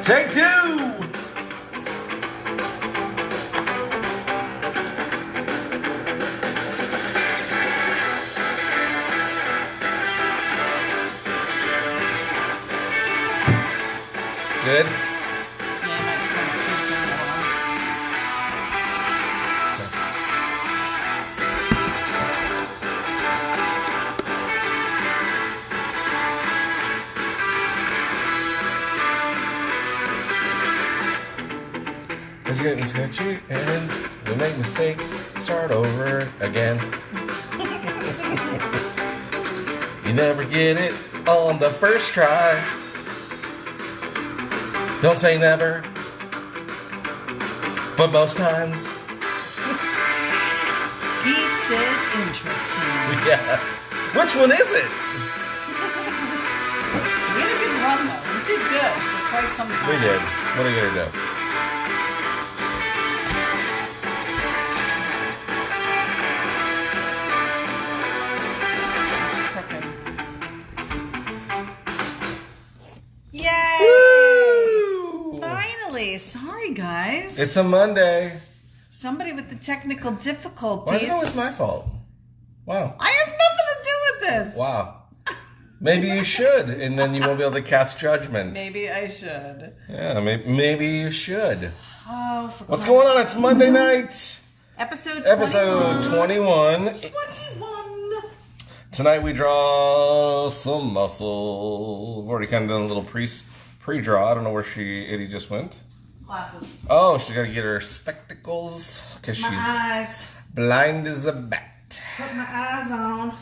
Take two. Good. It's getting sketchy and we make mistakes. Start over again. You never get it on the first try. Don't say never, but most times. Keeps it interesting. Yeah. Which one is it? We had a good run though. We did good for quite some time. We did. What are you gonna do? Yay! Woo! Finally. Sorry, guys. It's a Monday. Somebody with the technical Why is difficulties. it always my fault? Wow. I have nothing to do with this. Wow. Maybe you should, and then you won't be able to cast judgment. Maybe I should. Yeah, maybe you should. Oh, for What's going on? It's Monday night. Episode 21. 21. Tonight we draw some muscle. We've already kind of done a little pre-draw. I don't know where Ity just went. Glasses. Oh, she's got to get her spectacles because My she's eyes. blind as a bat. Put my eyes on.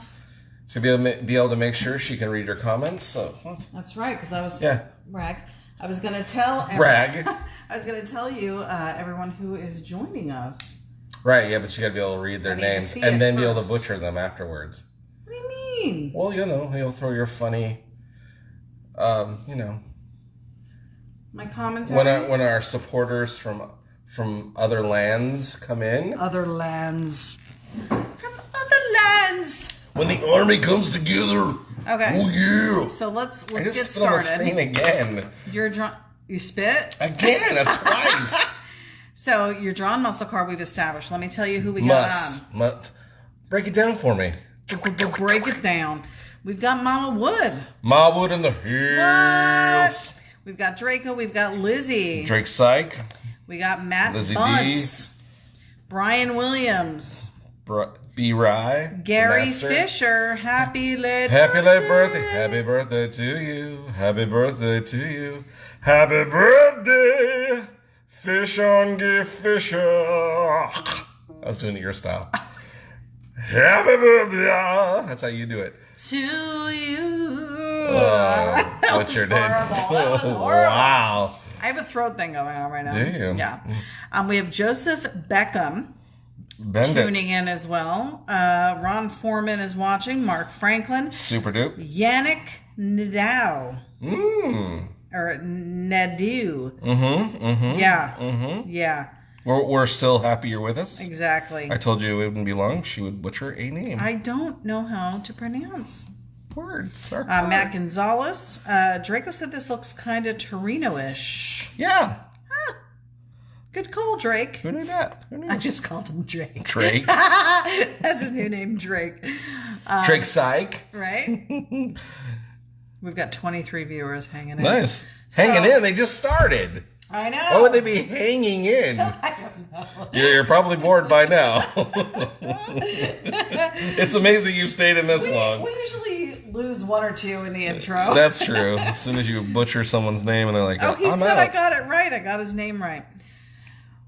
So be able to make sure she can read your comments. So what? That's right, because I was Yeah. brag. I was gonna tell Brag. I was gonna tell you everyone who is joining us. Right, yeah, but you got to be able to read their I need to names see and it then be able to first. butcher them afterwards. What do you mean? Well, you know, you'll throw your funny, My commentary. when our supporters from other lands come in. Other lands. From other lands. When the army comes together. Okay. Oh yeah. So let's I get just spit on the screen started. again. You're drawn. You spit. Again, that's twice. So your drawn muscle card we've established. Let me tell you who we got Must. Break it down for me. on. Break it down. We've got Mama Wood. Ma Wood in the hills. We've got Draco. We've got Lizzie. Drake Syke. We got Matt Lizzie Bunce. Brian Williams. B. Rye. Gary Master. Fisher. Happy late Happy late birthday. Happy birthday to you. Happy birthday to you. Happy birthday. Fish on gift Fisher. I was doing it your style. Happy birthday. That's how you do it. to you. Oh, what's your name? horrible. That was horrible. Wow. I have a throat thing going on right now. Do you? Yeah. We have Joseph Beckham Bend it. tuning in as well. Ron Foreman is watching. Mark Franklin. Super dupe. Yannick Nadeau. Mmm. Or Nadeau. Mm-hmm. Yeah. Mm-hmm. Yeah. We're still happy you're with us. Exactly. I told you it wouldn't be long. She would butcher a name. I don't know how to pronounce. Words. Matt Gonzalez. Draco said this looks kind of Torino-ish. Yeah. Good call, Drake. Who knew that? Who knew? I just called him Drake. Drake. That's his new name, Drake. Drake Syke. Right? We've got 23 viewers hanging in. Nice. Hanging in. They just started. I know. Why would they be hanging in? I don't know. You're probably bored by now. It's amazing you stayed in this long. We usually lose one or two in the intro. That's true. As soon as you butcher someone's name and they're like, Oh, he I'm said out. I got it right. I got his name right.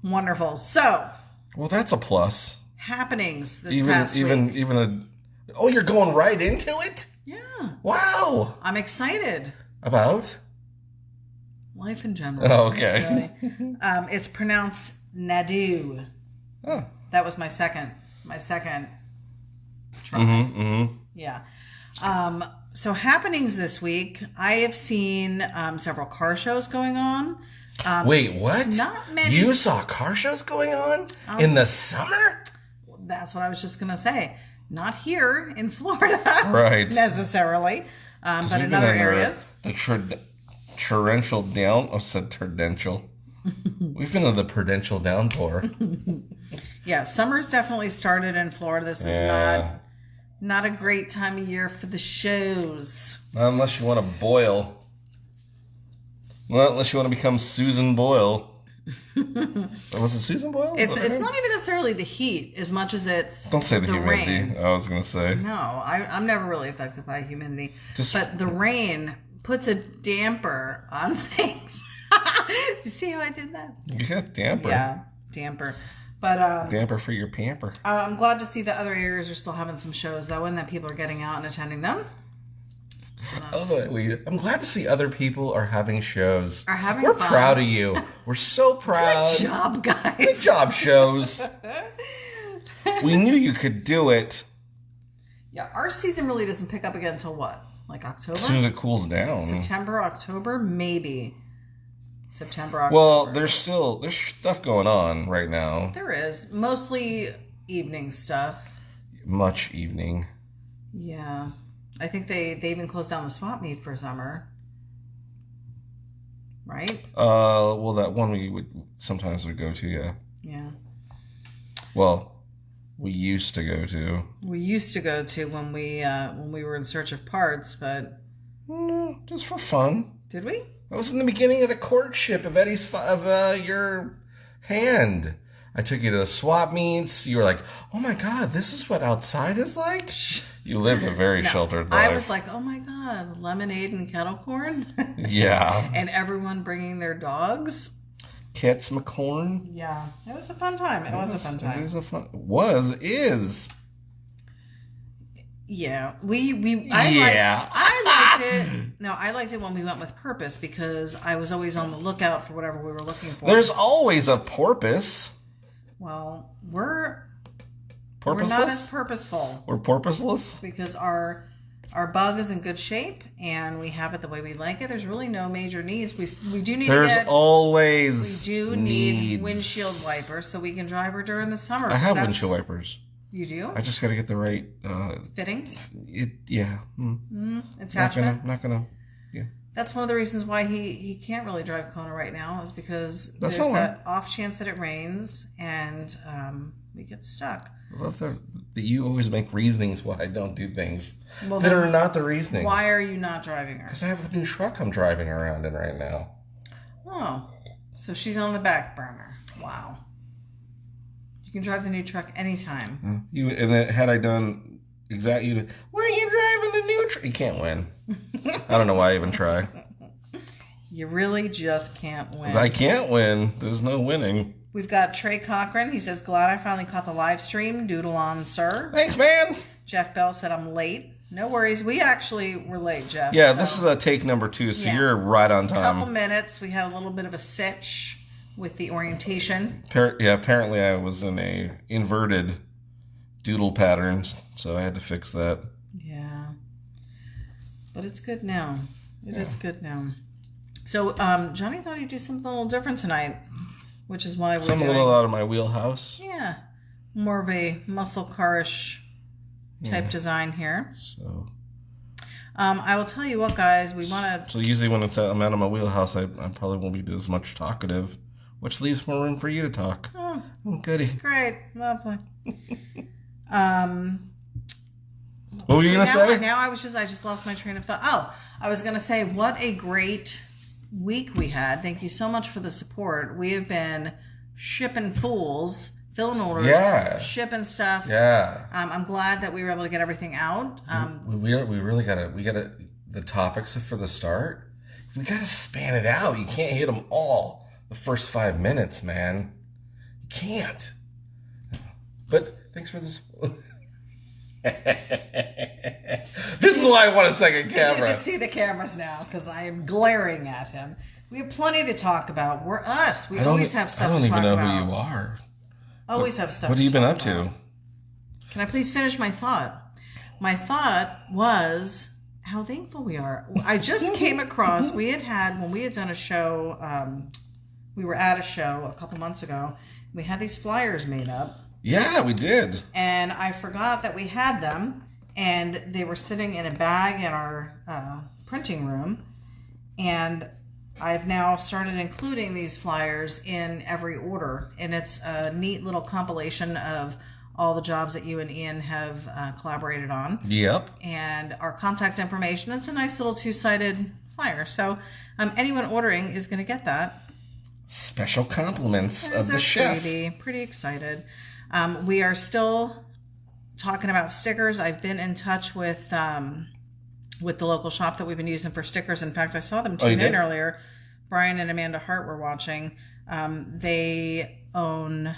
Wonderful. So, Well, that's a plus. happenings this past week. Even a. Oh, you're going right into it? Yeah. Wow. I'm excited. About? Life in general. Oh, okay. Really. It's pronounced Nadeau. Oh. That was my second try. Mm-hmm. Yeah. So happenings this week, I have seen several car shows going on. Wait, what? Not many. You saw car shows going on in the summer? That's what I was just going to say. Not here in Florida, Right. necessarily, but We've in been other the areas. torrential down. I said torrential. We've been in the prudential downpour. Yeah, summer's definitely started in Florida. This is not a great time of year for the shows. Not unless you want to boil. Not unless you want to become Susan Boyle. Was it Susan Boyle? It's not even necessarily the heat as much as it's Don't say the humidity. rain. I was going to say. No, I'm never really affected by humidity. But the rain puts a damper on things. Do you see how I did that? Yeah, damper. Yeah, damper. But damper for your pamper. I'm glad to see that other areas are still having some shows, though, and that people are getting out and attending them. So I'm glad to see other people are having shows. We're fun. Proud of you. We're so proud. Good job, guys. Good job, shows. We knew you could do it. Yeah, our season really doesn't pick up again until what? Like October? As soon as it cools down. September, October, maybe. September, October. Well, there's stuff going on right now. There is. Mostly evening stuff. Much evening. Yeah. I think they even closed down the swap meet for summer. Right? Well, that one we would sometimes go to, yeah. Yeah. Well, we used to go to. We used to go to when we were in search of parts, but just for fun. Did we? That was in the beginning of the courtship of your hand. I took you to the swap meets. You were like, "Oh my God, this is what outside is like." You lived a very sheltered life. I was like, "Oh my God, lemonade and kettle corn." Yeah. And everyone bringing their dogs. Kits McCorn. Yeah, it was a fun time. It was a fun time. Is. Yeah, I liked it. No, I liked it when we went with purpose because I was always on the lookout for whatever we were looking for. There's always a porpoise. Well, we're purposeless? not as purposeful. We're purposeless because our bug is in good shape and we have it the way we like it. There's really no major needs. We do need. Always. We do need windshield wipers so we can drive her during the summer. I have windshield wipers. You do? I just got to get the right fittings. Attachment. Not gonna. Yeah. That's one of the reasons why he can't really drive Kona right now is because there's that off chance that it rains and we get stuck. I love that you always make reasonings why I don't do things that are not the reasonings. Why are you not driving her? Because I have a new truck I'm driving around in right now. Oh, so she's on the back burner. Wow. You can drive the new truck anytime. Had I done exactly, where are you driving the new truck? You can't win. I don't know why I even try. You really just can't win. I can't win. There's no winning. We've got Trey Cochran. He says, glad I finally caught the live stream. Doodle on, sir. Thanks, man. Jeff Bell said, I'm late. No worries. We actually were late, Jeff. Yeah, this is a take number 2, so you're right on time. A couple minutes. We had a little bit of a sitch with the orientation. Apparently I was in a inverted doodle pattern, so I had to fix that. Yeah. But it's good now. It is good now. So, Johnny thought he'd do something a little different tonight, which is why we're something a little out of my wheelhouse. Yeah. More of a muscle car-ish type design here. So, I will tell you what, guys, we want to... So usually when I'm out of my wheelhouse, I probably won't be as much talkative, which leaves more room for you to talk. Oh, goody. Great. Lovely. What were you going to say? Now I just lost my train of thought. Oh, I was going to say, what a great week we had. Thank you so much for the support. We have been shipping fools, filling orders, shipping stuff. Yeah. I'm glad that we were able to get everything out. We really gotta the topics for the start. We gotta span it out. You can't hit them all the first 5 minutes, man. You can't. But thanks for this. This is why I want a second camera. You can see the cameras now because I am glaring at him. We have plenty to talk about. We're us. We always have stuff to talk about. I don't even know who you are. Always have stuff. What have you been up to? Can I please finish my thought? My thought was how thankful we are. I just came across, when we had done a show, we were at a show a couple months ago. We had these flyers made up. Yeah, we did. And I forgot that we had them, and they were sitting in a bag in our printing room. And I've now started including these flyers in every order, and it's a neat little compilation of all the jobs that you and Ian have collaborated on. Yep. And our contact information. It's a nice little 2-sided flyer. So anyone ordering is going to get that. Special compliments of the chef. Pretty excited. We are still talking about stickers. I've been in touch with the local shop that we've been using for stickers. In fact, I saw them tune in earlier. Brian and Amanda Hart were watching. They own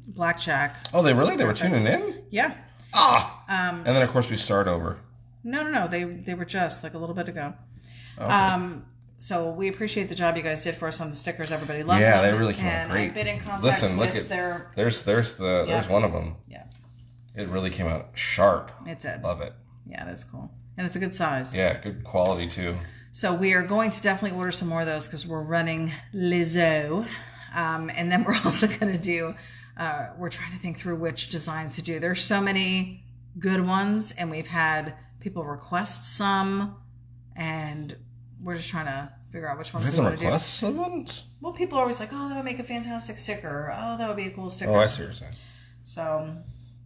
Blackjack. Oh, they really? They were tuning in? Yeah. And then, of course, we start over. No. They were just like a little bit ago. Okay. So we appreciate the job you guys did for us on the stickers. Everybody loves them. Yeah, they really came out great. I've been in contact Listen, look with at there's one of them. Yeah. It really came out sharp. It did. Love it. Yeah, it is cool. And it's a good size. Yeah, good quality too. So we are going to definitely order some more of those because we're running Lizzo. And then we're also going to do, we're trying to think through which designs to do. There's so many good ones, and we've had people request some, and we're just trying to figure out which ones we want to do. Request some ones? Well, people are always like, oh, that would make a fantastic sticker. Oh, that would be a cool sticker. Oh, I see what you're saying. So...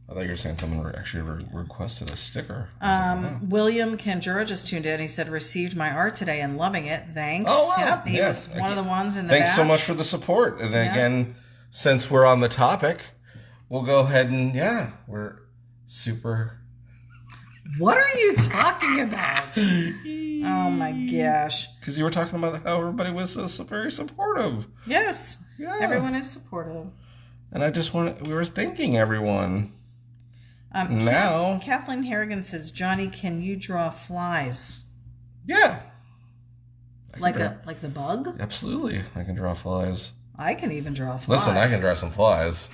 I thought you were saying someone actually requested a sticker. William Kanjura just tuned in. He said, received my art today and loving it. Thanks. Oh, wow. Yep, he was one of the ones in the Thanks batch. so much for the support. And again, since we're on the topic, we'll go ahead and, we're super... What are you talking about? Oh, my gosh. Because you were talking about how everybody was so very supportive. Yes. Yeah. Everyone is supportive. And I just we were thanking everyone. Now, Kathleen Harrigan says, Johnny, can you draw flies? Yeah. Like the bug? Absolutely. I can draw flies. I can even draw flies. Listen, I can draw some flies.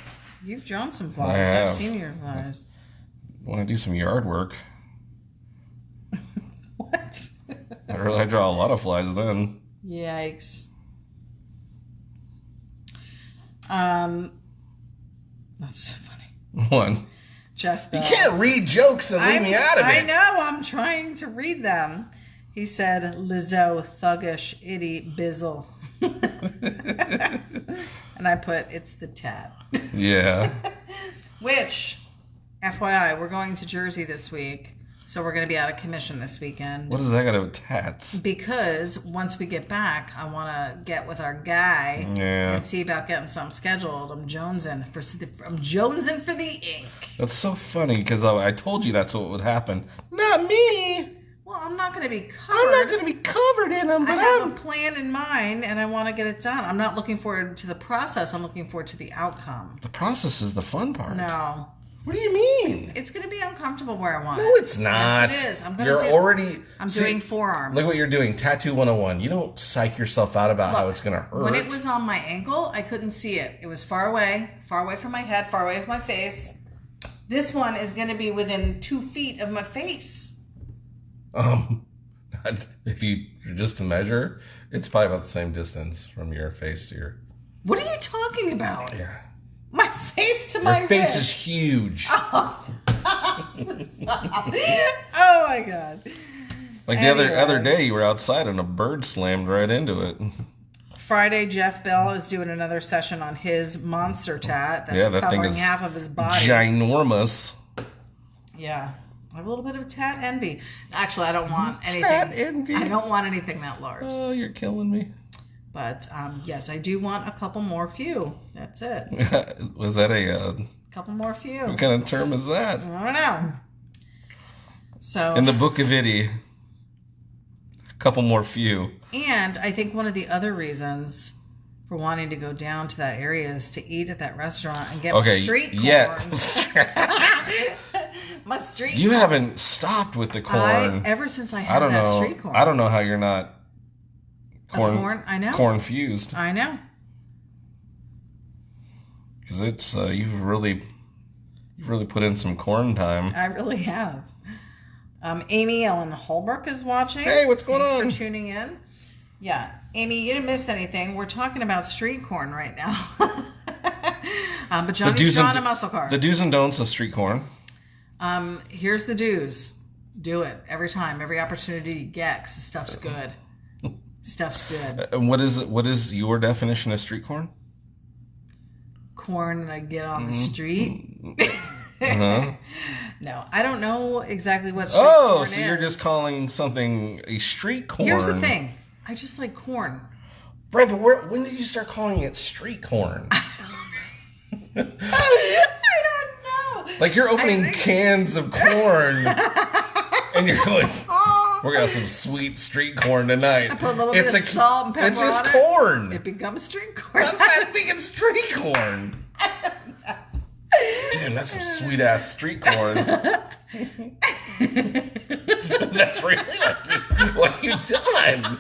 You've drawn some flies. I've seen your flies. Want to do some yard work? What? I draw a lot of flies then. Yikes. That's so funny. One. Jeff Bell. You can't read jokes and leave me out of it. I know. I'm trying to read them. He said, Lizzo, thuggish, itty, bizzle. And I put, it's the tat. Yeah. Which, FYI, we're going to Jersey this week. So we're going to be out of commission this weekend. What does that got to do with tats? Because once we get back, I want to get with our guy and see about getting something scheduled. I'm jonesing for the ink. That's so funny because I told you that's what would happen. Not me. Well, I'm not going to be covered. I'm not going to be covered in them. But I have a plan in mind, and I want to get it done. I'm not looking forward to the process. I'm looking forward to the outcome. The process is the fun part. No. What do you mean? It's going to be uncomfortable where I want it. No, it's not. Yes, it is. I'm doing forearm. Look what you're doing. Tattoo 101. You don't psych yourself out about how it's going to hurt. When it was on my ankle, I couldn't see it. It was far away from my head, far away from my face. This one is going to be within 2 feet of my face. If you just to measure, it's probably about the same distance from your face to your... What are you talking about? Yeah. My face to my Your face is huge. Oh. Oh my God. Like the other day, you were outside and a bird slammed right into it. Friday, Jeff Bell is doing another session on his monster tat that's that covering thing is half of his body. Ginormous. Yeah. I have a little bit of tat envy. Actually, I don't want anything. Tat envy. I don't want anything that large. Oh, you're killing me. But yes, I do want a couple more few. That's it. Was that a couple more few? What kind of term is that? I don't know. So in the book of Ity, a couple more few. And I think one of the other reasons for wanting to go down to that area is to eat at that restaurant and get street corn. Yeah. My street You corn. haven't stopped with the corn. Ever since I had that street corn. I don't know how you're not corn. I know. Corn fused. I know. Because it's you've really put in some corn time. I really have. Amy Ellen Holbrook is watching. Hey, what's going on? Thanks for tuning in. Yeah, Amy, you didn't miss anything. We're talking about street corn right now. But Johnny's drawing a muscle car. The do's and don'ts of street corn. Here's the do's. Do it every time, every opportunity you get, because the stuff's good. Stuff's good. And what is your definition of street corn? Corn I get on the street. Uh-huh. No, I don't know exactly what street corn is. So you're just calling something a street corn. Here's the thing. I just like corn. Right, but when did you start calling it street corn? I don't know. Like you're opening cans of corn and you're going, we're gonna have some sweet street corn tonight. I put a little bit of salt and pepper on it. It's just corn. It becomes street corn. How's that being street corn? Damn, that's some sweet ass street corn. That's really what you done.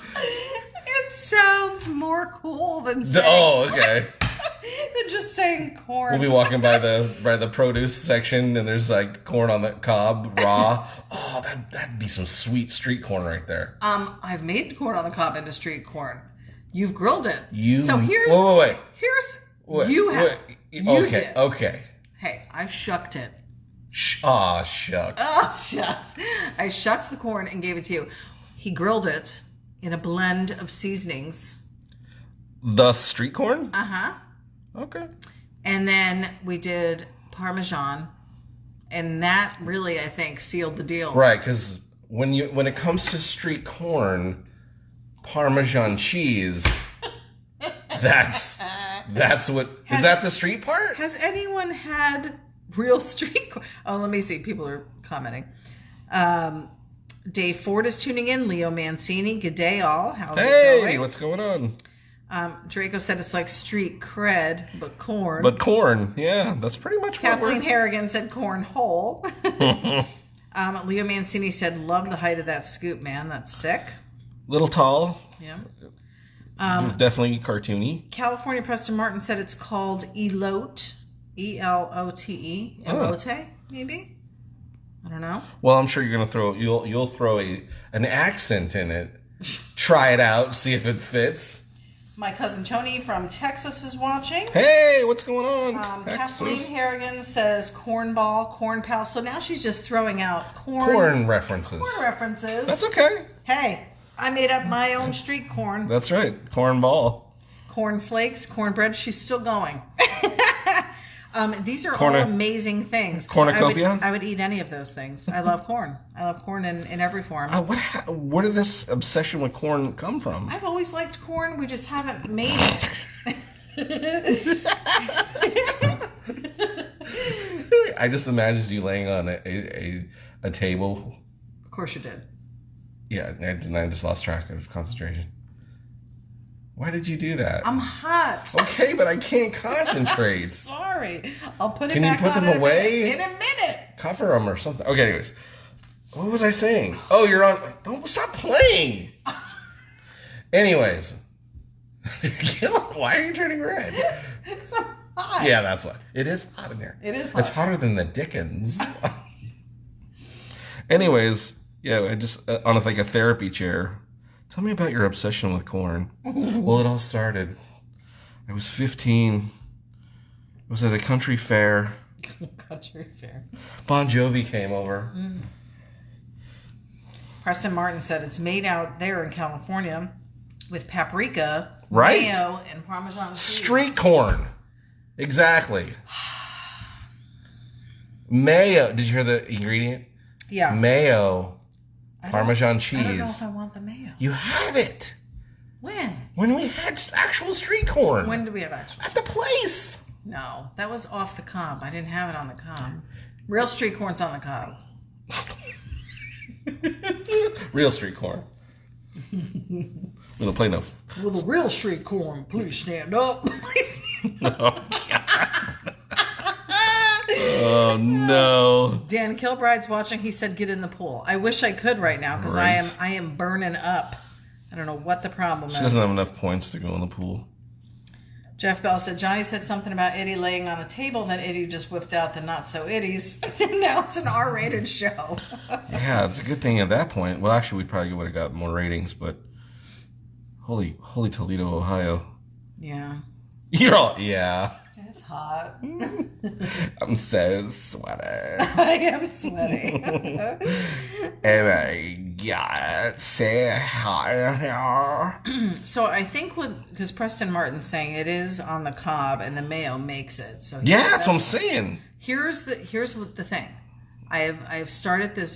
It sounds more cool than saying okay. than just saying corn. We'll be walking by the produce section and there's like corn on the cob raw. Oh, that'd be some sweet street corn right there. I've made corn on the cob into street corn. You've grilled it. So here's wait. You have. You okay. did. Okay. Hey, I shucked it. Shucks. Oh, shucks. I shucked the corn and gave it to you. He grilled it in a blend of seasonings. The street corn? Uh-huh. Okay. And then we did Parmesan. And that really, I think, sealed the deal. Right, because when it comes to street corn, Parmesan cheese, that's what... Is that the street part? Has anyone had real street corn? Oh, let me see. People are commenting. Dave Ford is tuning in. Leo Mancini. Good day, all. How's it going? Hey, what's going on? Draco said it's like street cred, but corn. But corn, yeah, that's pretty much what Kathleen Harrigan said corn whole. Leo Mancini said, love the height of that scoop, man. That's sick. Little tall. Yeah. Definitely cartoony. California Preston Martin said it's called elote. E-L-O-T-E. Elote, maybe? I don't know. Well, I'm sure you'll throw an accent in it. Try it out, see if it fits. My cousin Tony from Texas is watching. Hey, what's going on? Kathleen Harrigan says cornball, corn pal. So now she's just throwing out corn references. Corn references. That's okay. Hey, I made up my own street corn. That's right. Cornball. Corn flakes, cornbread. She's still going. These are all amazing things. Cornucopia? I would eat any of those things. I love corn. I love corn in every form. Where did this obsession with corn come from? I've always liked corn. We just haven't made it. I just imagined you laying on a table. Of course you did. Yeah, and I just lost track of concentration. Why did you do that? I'm hot. Okay, but I can't concentrate. Sorry. I'll put it Can back you put on them away? in a minute. Cover them or something. Okay, anyways. What was I saying? Oh, you're on... Don't stop playing. Anyways. Why are you turning red? It's so hot. Yeah, that's why. It is hot in here. It is hot. It's hotter than the Dickens. Anyways, yeah, I just... on a therapy chair... Tell me about your obsession with corn. Well, it all started. I was 15. I was at a country fair. Country fair. Bon Jovi came over. Preston Martin said it's made out there in California with paprika, right, mayo, and Parmesan cheese. Street corn. Exactly. Mayo. Did you hear the ingredient? Yeah. Mayo. Parmesan cheese. I don't know if I want the mayo. You had it. When? When we had actual street corn. When did we have actual? At the place. No, that was off the cob. I didn't have it on the cob. Real street corn's on the cob. Real street corn. We don't play no. Well, the real street corn, please stand up. Oh, God. Oh, no. Dan Kilbride's watching. He said, get in the pool. I wish I could right now because I am burning up. I don't know what the problem is. She doesn't have enough points to go in the pool. Jeff Bell said, Johnny said something about Itty laying on a table, then Itty just whipped out the not-so-Itties. Now it's an R-rated show. Yeah, it's a good thing at that point. Well, actually, we probably would have got more ratings, but holy Toledo, Ohio. Yeah. You're all, yeah. It's hot. I'm so sweaty. I am sweaty. Oh my God, so hot. So I think because Preston Martin's saying it is on the cob and the mayo makes it. So Yeah, that's what I'm saying. Here's what the thing. I've started this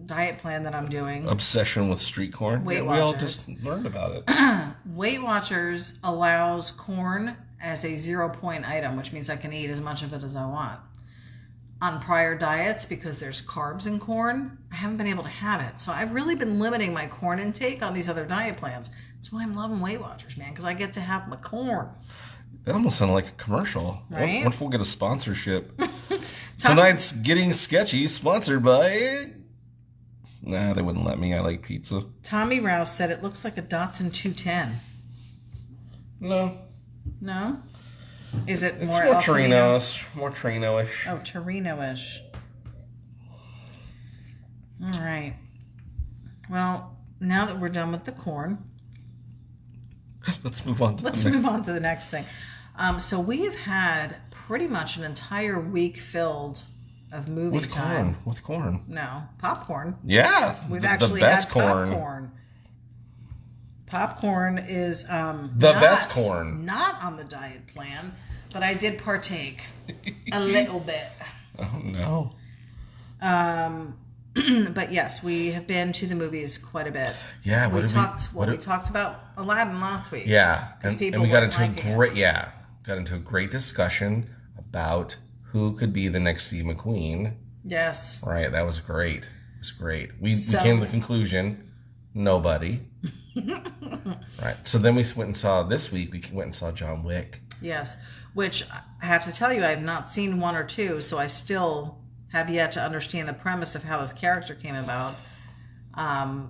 diet plan that I'm doing. Obsession with street corn. Weight We all Watchers. just learned about it. Weight Watchers allows corn as a 0 point item, which means I can eat as much of it as I want. On prior diets, because there's carbs in corn, I haven't been able to have it. So I've really been limiting my corn intake on these other diet plans. That's why I'm loving Weight Watchers, man, because I get to have my corn. That almost sounded like a commercial. Right? What if we'll get a sponsorship? Tonight's Getting Sketchy, sponsored by... Nah, they wouldn't let me. I like pizza. Tommy Rouse said it looks like a Datsun 210. No. No? Is it It's more more El Camino? More Torino-ish. Oh, Torino-ish. All right. Well, now that we're done with the corn, Let's move on to let's the next. move on to the next thing. So we have had pretty much an entire week filled of movie With time. corn. With corn. No, popcorn. Yeah. We've the actually best had corn. popcorn. Popcorn is best corn. Not on the diet plan, but I did partake a little bit. Oh, no. But yes, we have been to the movies quite a bit. Yeah. We talked about Aladdin last week. Yeah. 'Cause And people we got weren't into liking it. got into a great discussion about who could be the next Steve McQueen. Yes. Right. That was great. It was great. We So- came to the conclusion, nobody. Right. So then we went and saw, this week, we went and saw John Wick. Yes. Which I have to tell you, I have not seen 1 or 2, so I still have yet to understand the premise of how this character came about. Not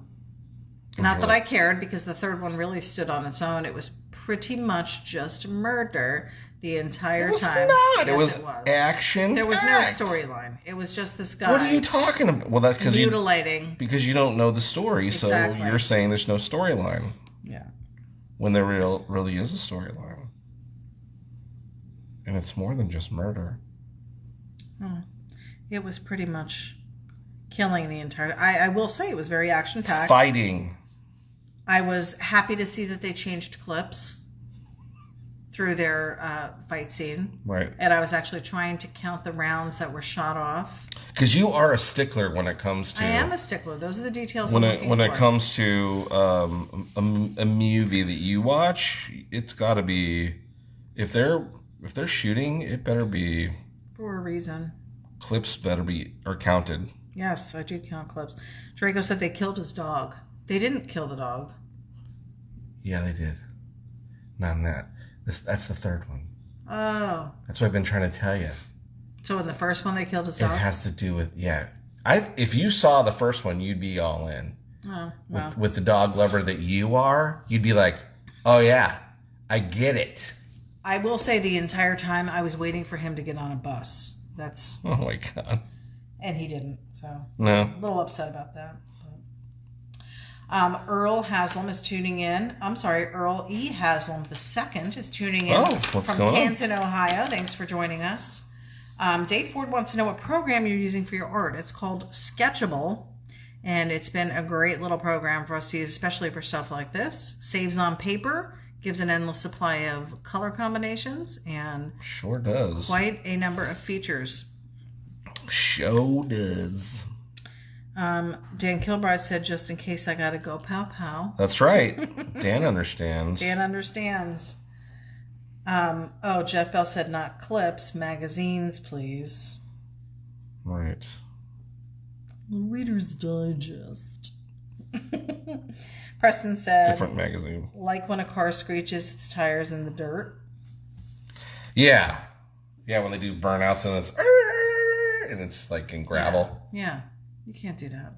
that I cared, because the third one really stood on its own. It was pretty much just murder the entire It was time. not. Yes, It was action. There was no storyline. It was just this guy What are you talking about? Well, that's mutilating. because you don't know the story. Exactly. So you're saying there's no storyline Yeah. when there really is a storyline, and it's more than just murder. It was pretty much killing the entire... I will say it was very action-packed. Fighting. I was happy to see that they changed clips through their fight scene. Right. And I was actually trying to count the rounds that were shot off. Because you are a stickler when it comes to... I am a stickler. Those are the details When I'm it looking when for. it comes to a movie that you watch, it's got to be... If they're shooting, it better be... For a reason. Clips are counted. Yes, I do count clips. Draco said they killed his dog. They didn't kill the dog. Yeah, they did. Not in that. That's the third one. Oh. That's what I've been trying to tell you. So in the first one they killed his It dog? has to do with, yeah. If you saw the first one, you'd be all in. Oh, well. With the dog lover that you are, you'd be like, oh yeah, I get it. I will say the entire time I was waiting for him to get on a bus. That's... Oh my God. And he didn't, so... No. A little upset about that. Earl Haslam is tuning in. I'm sorry, Earl E. Haslam II is tuning in what's from going on? Canton, Ohio. Thanks for joining us. Dave Ford wants to know what program you're using for your art. It's called Sketchable, and it's been a great little program for us to use, especially for stuff like this. Saves on paper, gives an endless supply of color combinations, and Sure does. quite a number of features. Sure does. Dan Kilbride said, just in case I gotta go pow pow. That's right. Dan understands. Dan understands. Jeff Bell said not clips, magazines, please. Right. Reader's Digest. Preston said, Different magazine. like when a car screeches its tires in the dirt. Yeah. Yeah, when they do burnouts and it's like in gravel. Yeah, you can't do that.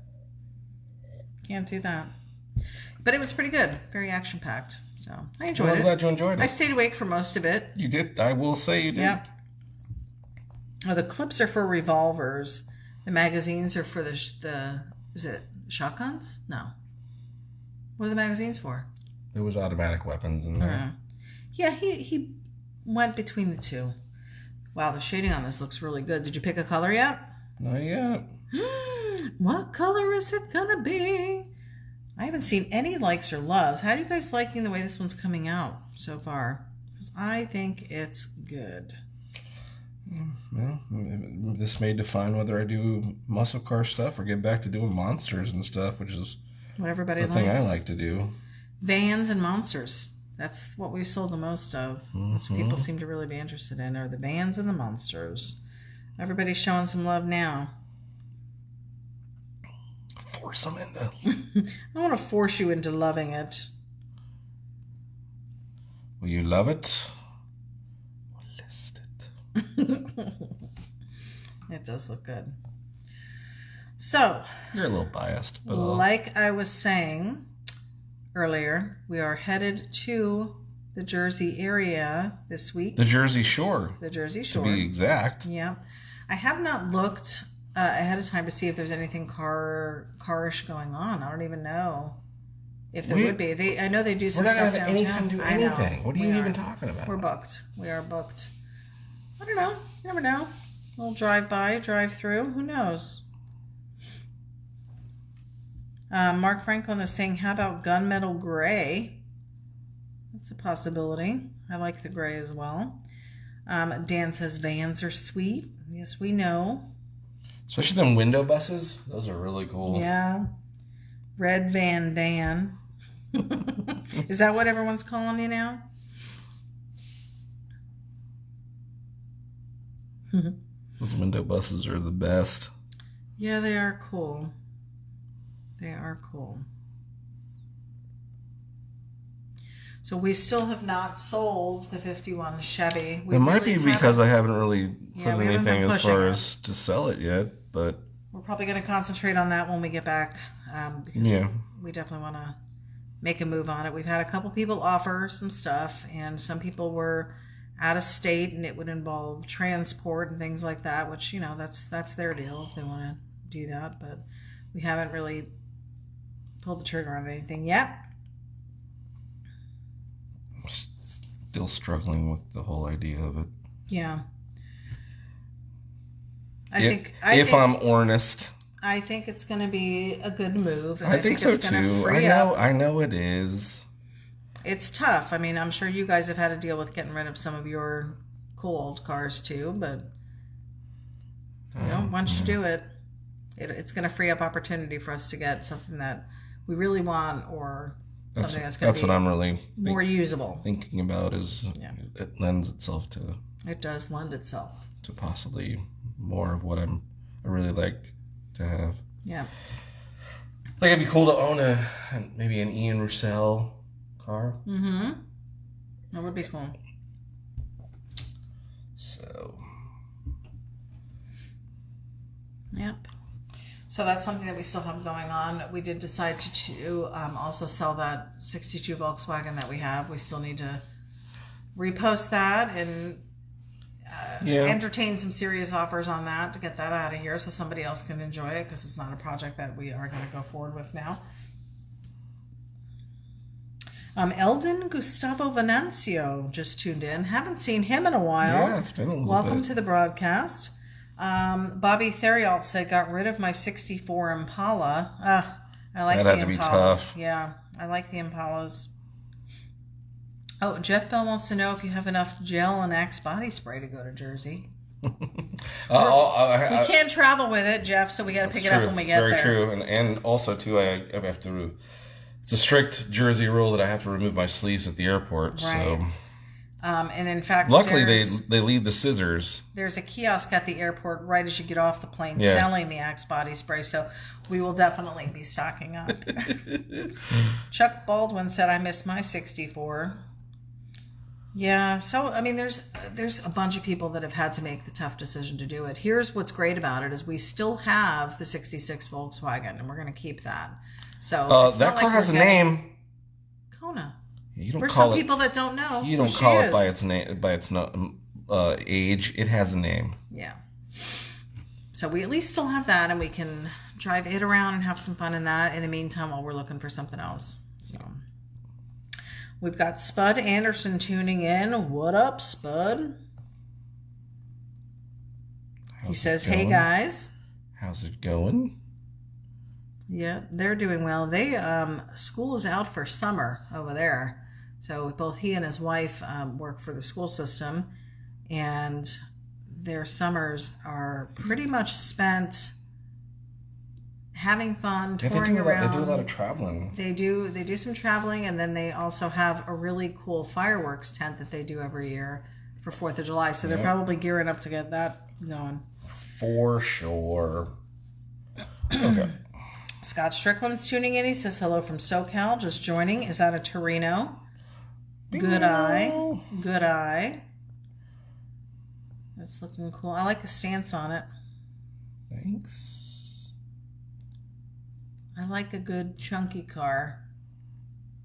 Can't do that. But it was pretty good. Very action-packed. So I enjoyed I'm it. glad you enjoyed I it. stayed awake for most of it. You did. I will say you did. Yeah. Oh, the clips are for revolvers. The magazines are for the is it shotguns? No. What are the magazines for? There was automatic weapons in there. Yeah, he went between the two. Wow, the shading on this looks really good. Did you pick a color yet? Not yet. What color is it gonna be? I haven't seen any likes or loves. How are you guys liking the way this one's coming out so far? Because I think it's good. Well, this may define whether I do muscle car stuff or get back to doing monsters and stuff, which is What everybody the likes. thing I like to do. Vans and monsters. That's what we've sold the most of. That's what people seem to really be interested in, are the vans and the monsters. Everybody's showing some love now. Force them into. I don't want to force you into loving it. Will you love it? Or list it? It does look good. So, You're a little biased, but like I was saying earlier, we are headed to the Jersey area this week. the Jersey Shore, The Jersey Shore. to be exact. Yeah. I have not looked ahead of time to see if there's anything carish going on. I don't even know if there would be. I know they do some We're not stuff going to have any downtown. time to do I know. anything. What are We you are. even talking about? We're booked. We are booked. I don't know. You never know. We'll drive by, drive through. Who knows? Mark Franklin is saying, how about gunmetal gray? That's a possibility. I like the gray as well. Dan says vans are sweet. Yes, we know. Especially them window buses. Those are really cool. Yeah. Red Van Dan. Is that what everyone's calling you now? Those window buses are the best. Yeah, they are cool. They are cool. So we still have not sold the 51 Chevy. It might be because I haven't really put we haven't been anything as pushing far it. as to sell it yet, but We're probably going to concentrate on that when we get back, because yeah. we definitely want to make a move on it. We've had a couple people offer some stuff, and some people were out of state, and it would involve transport and things like that, which, you know, that's their deal if they want to do that. But we haven't really pulled the trigger on anything yet. I'm still struggling with the whole idea of it. Yeah. If I'm honest, I think it's going to be a good move. And I think so it's gonna too. free up. I know it is. It's tough. I mean, I'm sure you guys have had to deal with getting rid of some of your cool old cars too, but you know, once you do it, it's going to free up opportunity for us to get something that we really want, or something that's going to be what I'm really more usable. thinking about is it lends itself to It does lend itself to possibly more of what I really like to have. Yeah. Like it'd be cool to own maybe an Ian Roussel car. Mm-hmm. That would be cool. So. Yep. So that's something that we still have going on. We did decide to also sell that 62 Volkswagen that we have. We still need to repost that and entertain some serious offers on that to get that out of here so somebody else can enjoy it, because it's not a project that we are going to go forward with now. Eldon Gustavo Venancio just tuned in. Haven't seen him in a while. Yeah, it's been a little Welcome bit. to the broadcast. Bobby Theriault said, got rid of my 64 Impala. I like That the had to be Impalas. tough. Yeah, I like the Impalas. Oh, Jeff Bell wants to know if you have enough gel and Axe body spray to go to Jersey. We can't travel with it, Jeff, so we got to pick it up when we get there. Very true. And also, too, I have to... It's a strict Jersey rule that I have to remove my sleeves at the airport. Right. So, and in fact, luckily, they leave the scissors. There's a kiosk at the airport right as you get off the plane Yeah. selling the Axe body spray, so we will definitely be stocking up. Chuck Baldwin said, I miss my 64. Yeah, so I mean, there's a bunch of people that have had to make the tough decision to do it. Here's what's great about it is we still have the 66 Volkswagen, and we're going to keep that. So it's that not car like has a we're getting- name. Kona. You don't For call some it. people that don't know, You don't who call she it by is. its name, by its age. It has a name. Yeah. So we at least still have that, and we can drive it around and have some fun in that in the meantime while we're looking for something else. So we've got Spud Anderson tuning in. What up, Spud? He says, "Hey guys." How's it going? Yeah, they're doing well. They school is out for summer over there. So both he and his wife work for the school system, and their summers are pretty much spent having fun, touring around. They do a lot of traveling. They do some traveling, and then they also have a really cool fireworks tent that they do every year for 4th of July. So they're probably gearing up to get that going. For sure. Okay. Scott Strickland's tuning in. He says hello from SoCal, just joining. Is that a Torino? Good eye. Good eye. That's looking cool. I like the stance on it. Thanks. I like a good chunky car.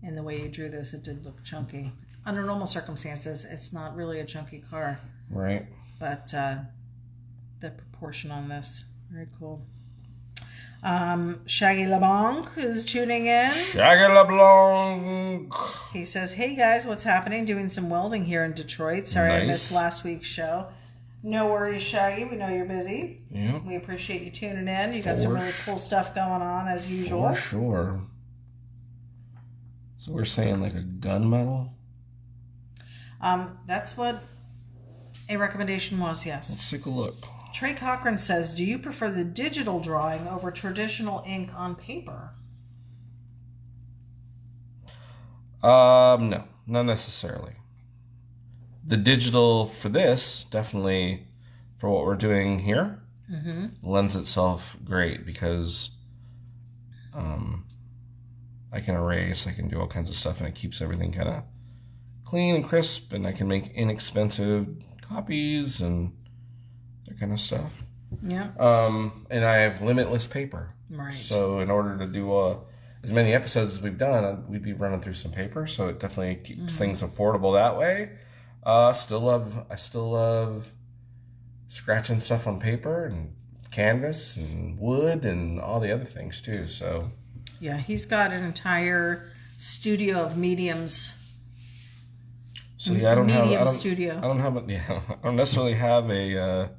And the way you drew this, it did look chunky. Under normal circumstances, it's not really a chunky car. Right. But the proportion on this, very cool. Shaggy LeBlanc is tuning in. Shaggy LeBlanc. He says, "Hey guys, what's happening? Doing some welding here in Detroit. Sorry I missed last week's show." No worries, Shaggy. We know you're busy. Yeah. We appreciate you tuning in. You got some really cool stuff going on as usual. For sure. So we're saying like a gunmetal? That's what a recommendation was, yes. Let's take a look. Trey Cochran says, "Do you prefer the digital drawing over traditional ink on paper?" No, not necessarily. The digital for this, definitely for what we're doing here, lends itself great because I can erase, I can do all kinds of stuff, and it keeps everything kind of clean and crisp, and I can make inexpensive copies and that kind of stuff. Yeah. And I have limitless paper. Right. So in order to do as many episodes as we've done, we'd be running through some paper. So it definitely keeps things affordable that way. I still love scratching stuff on paper and canvas and wood and all the other things too. So yeah, he's got an entire studio of mediums. So yeah, I don't necessarily have a.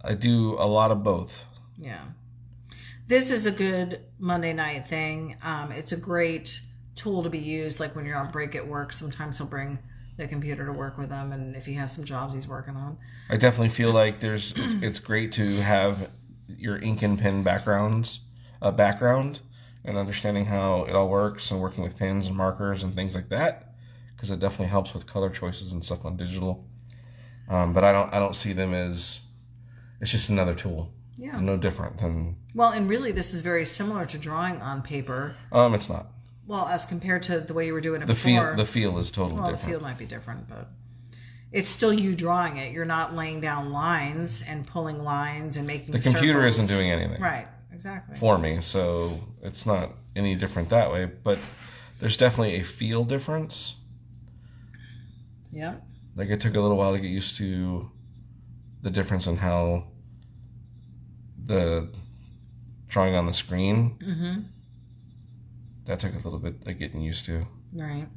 I do a lot of both. Yeah, this is a good Monday night thing. It's a great tool to be used, like when you're on break at work. Sometimes he'll bring the computer to work with him, and if he has some jobs he's working on. I definitely feel like it's great to have your ink and pen background and understanding how it all works and working with pens and markers and things like that, because it definitely helps with color choices and stuff on digital. But I don't see them as, it's just another tool. Yeah. No different than. Well, and really this is very similar to drawing on paper. It's not. Well, as compared to the way you were doing it before. The feel is totally different. The feel might be different, but it's still you drawing it. You're not laying down lines and pulling lines and making circles. The computer isn't doing anything. Right, exactly. For me, so it's not any different that way, but there's definitely a feel difference. Yeah. Like it took a little while to get used to the difference in how the drawing on the screen. Mm-hmm. That took a little bit of getting used to. Right.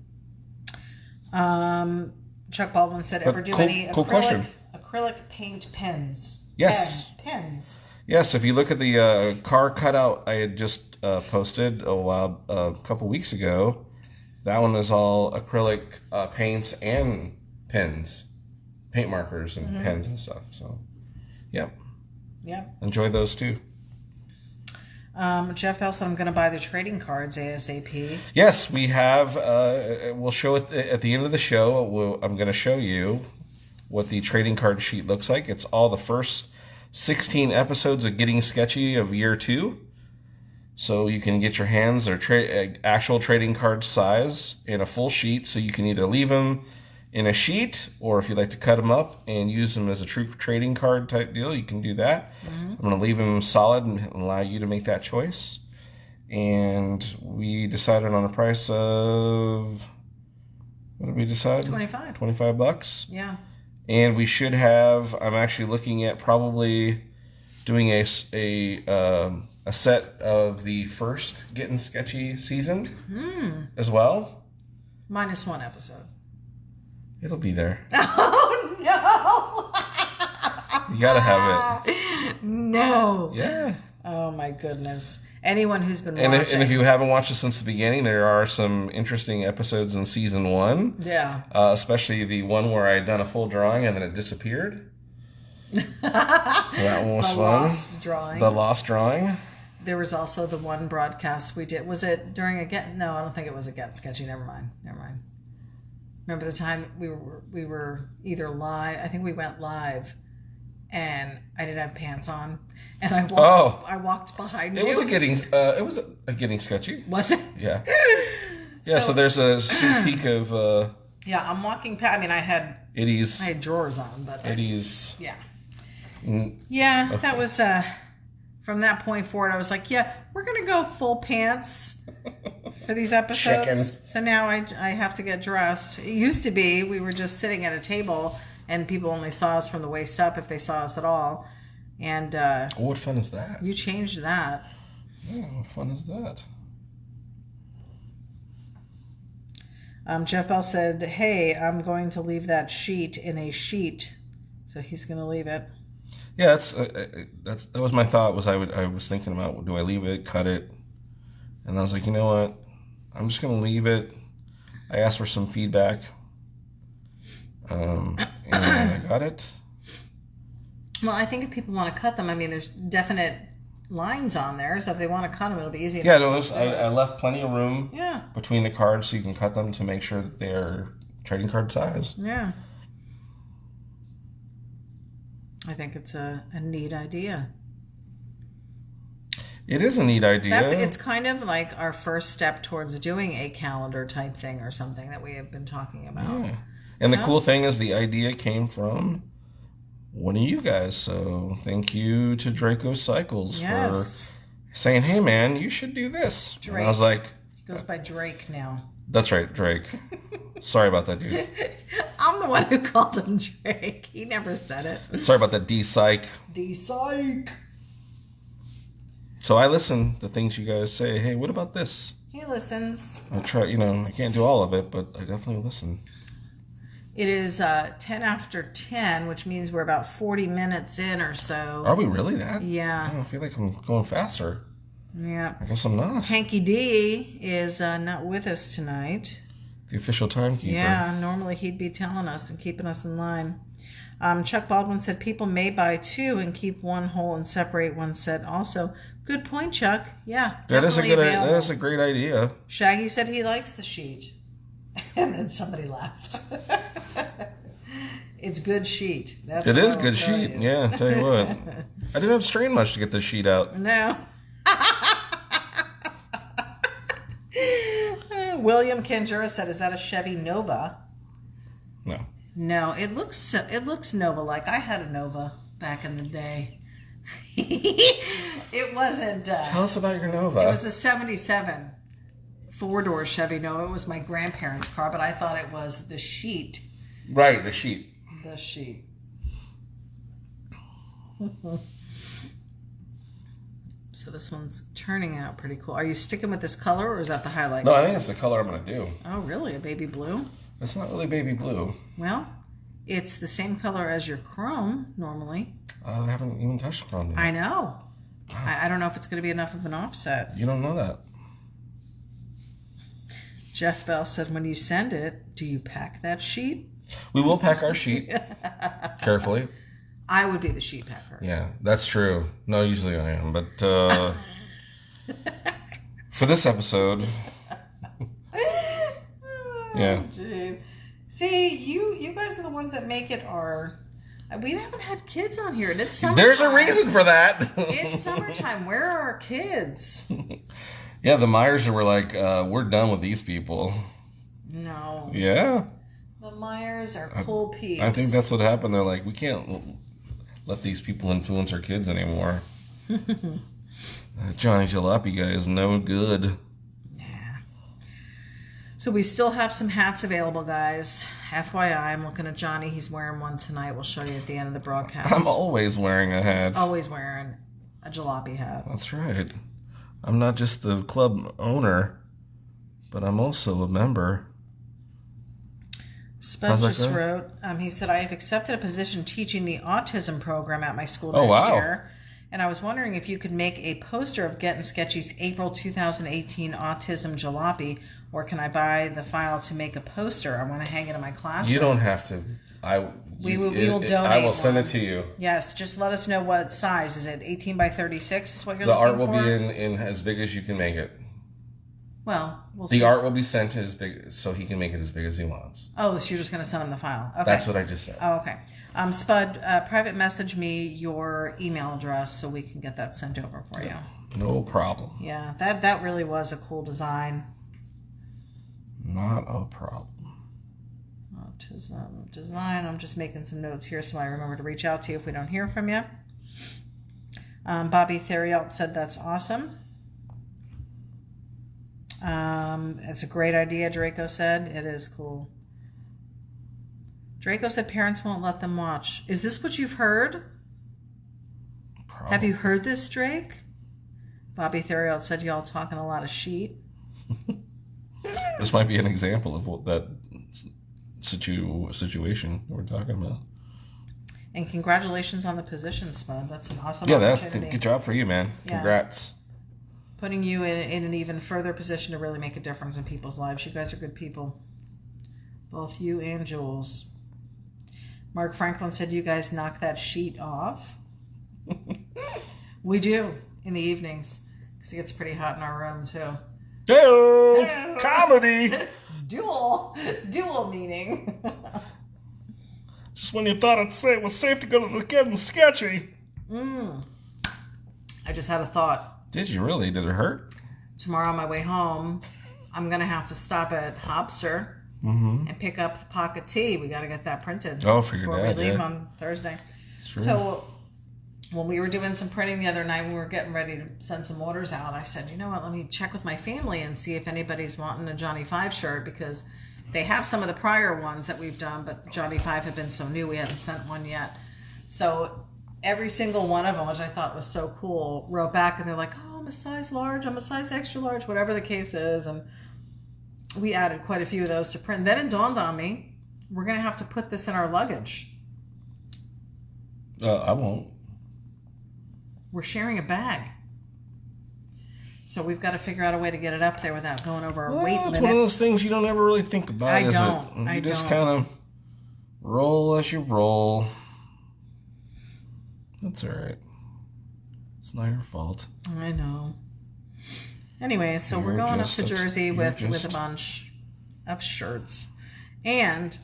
Chuck Baldwin said, "Ever do any acrylic paint pens?" Yes. Pens. Yes. If you look at the car cutout I had just posted a couple weeks ago, that one is all acrylic paints and pens, paint markers and pens and stuff. So, yeah. Yeah. Enjoy those too. Jeff Bell said, "I'm going to buy the trading cards ASAP." Yes, we have. We'll show it at the end of the show. I'm going to show you what the trading card sheet looks like. It's all the first 16 episodes of Getting Sketchy of year 2. So you can get your hands or actual trading card size in a full sheet. So you can either leave them in a sheet, or if you'd like to cut them up and use them as a true trading card type deal, you can do that. I'm going to leave them solid and allow you to make that choice. And we decided on a price of, what did we decide? $25. Yeah. And we should have, I'm actually looking at probably doing a set of the first Getting Sketchy season as well. Minus one episode. It'll be there. Oh, no! You gotta have it. No. Yeah. Oh my goodness. Anyone who's been And watching. if you haven't watched it since the beginning, there are some interesting episodes in season 1. Yeah. Especially the one where I had done a full drawing and then it disappeared. That one was The fun. lost drawing. The lost drawing. There was also the one broadcast we did. Was it during a Get? No, I don't think it was a Get Sketchy. Never mind. Remember the time we were either live? I think we went live, and I didn't have pants on, and I walked behind you. It was a getting sketchy. Was it? Yeah. Yeah. So there's a sneak peek of. Yeah, I'm walking past. I mean, I had Ity's drawers on, but Ity's. Yeah. Okay. That was from that point forward. I was like, yeah, we're gonna go full pants for these episodes. Chicken. So now I have to get dressed. It used to be we were just sitting at a table and people only saw us from the waist up if they saw us at all. And what fun is that? you changed that. Yeah, what fun is that? Jeff Bell said, "Hey, I'm going to leave that sheet in a sheet," so he's going to leave it. Yeah, that was my thought. I was thinking about, do I leave it, cut it, and I was like, you know what, I'm just going to leave it. I asked for some feedback, and I got it. Well, I think if people want to cut them, I mean, there's definite lines on there, so if they want to cut them, it'll be easy. Yeah, no, I left plenty of room. Yeah. Between the cards, so you can cut them to make sure that they're trading card size. Yeah. I think it's a neat idea. It is a neat idea. It's kind of like our first step towards doing a calendar type thing or something that we have been talking about. Yeah. And the cool thing is the idea came from one of you guys. So thank you to Draco Cycles for saying, hey man, you should do this. Drake. And I was like, he goes by Drake now. That's right, Drake. Sorry about that, dude. I'm the one who called him Drake. He never said it. Sorry about that, D-Psych. D-Psych. So I listen to things you guys say. Hey, what about this? He listens. I try, I can't do all of it, but I definitely listen. It is 10 after 10, which means we're about 40 minutes in or so. Are we really that? Yeah. I feel like I'm going faster. Yeah. I guess I'm not. Hanky D is not with us tonight. The official timekeeper. Yeah, normally he'd be telling us and keeping us in line. Chuck Baldwin said people may buy two and keep one whole and separate one set. Also, good point, Chuck. Yeah, that is available. that is a great idea. Shaggy said he likes the sheet, and then somebody laughed. It's good sheet. It is good sheet. Yeah, I'll tell you what. I didn't have to strain much to get this sheet out. No. William Kanjura said, "Is that a Chevy Nova?" No. No, it looks Nova-like. I had a Nova back in the day. It wasn't. Tell us about your Nova. It was a '77 four-door Chevy Nova. It was my grandparents' car, but I thought it was the sheet. Right, the sheet. The sheet. So this one's turning out pretty cool. Are you sticking with this color, or is that the highlight? No, I think that's the color I'm going to do. Oh, really? A baby blue? It's not really baby blue. Well, it's the same color as your chrome, normally. I haven't even touched chrome yet. I know. Wow. I don't know if it's going to be enough of an offset. You don't know that. Jeff Bell said, when you send it, do you pack that sheet? We will pack our sheet carefully. I would be the sheet packer. Yeah, that's true. No, usually I am, but for this episode, yeah. Geez. See, you guys are the ones that make it our. We haven't had kids on here, and it's summertime. There's a reason for that. It's summertime. Where are our kids? Yeah, the Myers were like, we're done with these people. No. Yeah. The Myers are cool peeps. I think that's what happened. They're like, we can't let these people influence our kids anymore. Johnny Jalopy guy is no good. Yeah. So we still have some hats available, guys. FYI, I'm looking at Johnny. He's wearing one tonight. We'll show you at the end of the broadcast. I'm always wearing a hat. He's always wearing a jalopy hat. That's right. I'm not just the club owner, but I'm also a member. Spud How's that just going? wrote, he said, I have accepted a position teaching the autism program at my school Oh, next wow. year. And I was wondering if you could make a poster of Gettin' Sketchy's April 2018 Autism Jalopy, or can I buy the file to make a poster? I want to hang it in my classroom. You don't have to. We will donate I will send one. it to you. Yes, just let us know what size. Is it 18 by 36 is what you're The looking art will for? be in as big as you can make it. Well, we'll The see. art will be sent as big, so he can make it as big as he wants. Oh, so you're just going to send him the file. Okay. That's what I just said. Oh, okay. Spud, private message me your email address so we can get that sent over for you. No problem. Yeah, that really was a cool design. Not a problem. Autism design. I'm just making some notes here so I remember to reach out to you if we don't hear from you. Bobby Theriault said that's awesome. It's a great idea, Draco said. It is cool. Draco said parents won't let them watch. Is this what you've heard? Probably. Have you heard this, Drake? Bobby Theriault said y'all talking a lot of sheet. This might be an example of what that situation we're talking about. And congratulations on the position, Spud. That's an awesome That's opportunity. good job for you, man. Yeah. Congrats. Putting you in an even further position to really make a difference in people's lives. You guys are good people. Both you and Jules. Mark Franklin said you guys knock that sheet off. We do in the evenings because it gets pretty hot in our room too. Hey, comedy. Dual meaning. Just when you thought it was safe to go to the Gettin' Sketchy. I just had a thought. Did you really? Did it hurt? Tomorrow on my way home, I'm going to have to stop at Hopster and pick up the pocket tea. We got to get that printed For your before dad, we leave yeah. on Thursday. It's true. So when we were doing some printing the other night, when we were getting ready to send some orders out, I said, you know what, let me check with my family and see if anybody's wanting a Johnny Five shirt, because they have some of the prior ones that we've done, but the Johnny Five have been so new, we hadn't sent one yet. So every single one of them, which I thought was so cool, wrote back and they're like, oh, I'm a size large, I'm a size extra large, whatever the case is. And we added quite a few of those to print. Then it dawned on me, we're going to have to put this in our luggage. I won't. We're sharing a bag. So we've got to figure out a way to get it up there without going over our weight limit. It's one of those things you don't ever really think about, I is don't. it? I You just don't. kind of roll as you roll. That's all right. It's not your fault. I know. Anyway, so we're You're going up just to a- Jersey you're with just- a bunch of shirts. And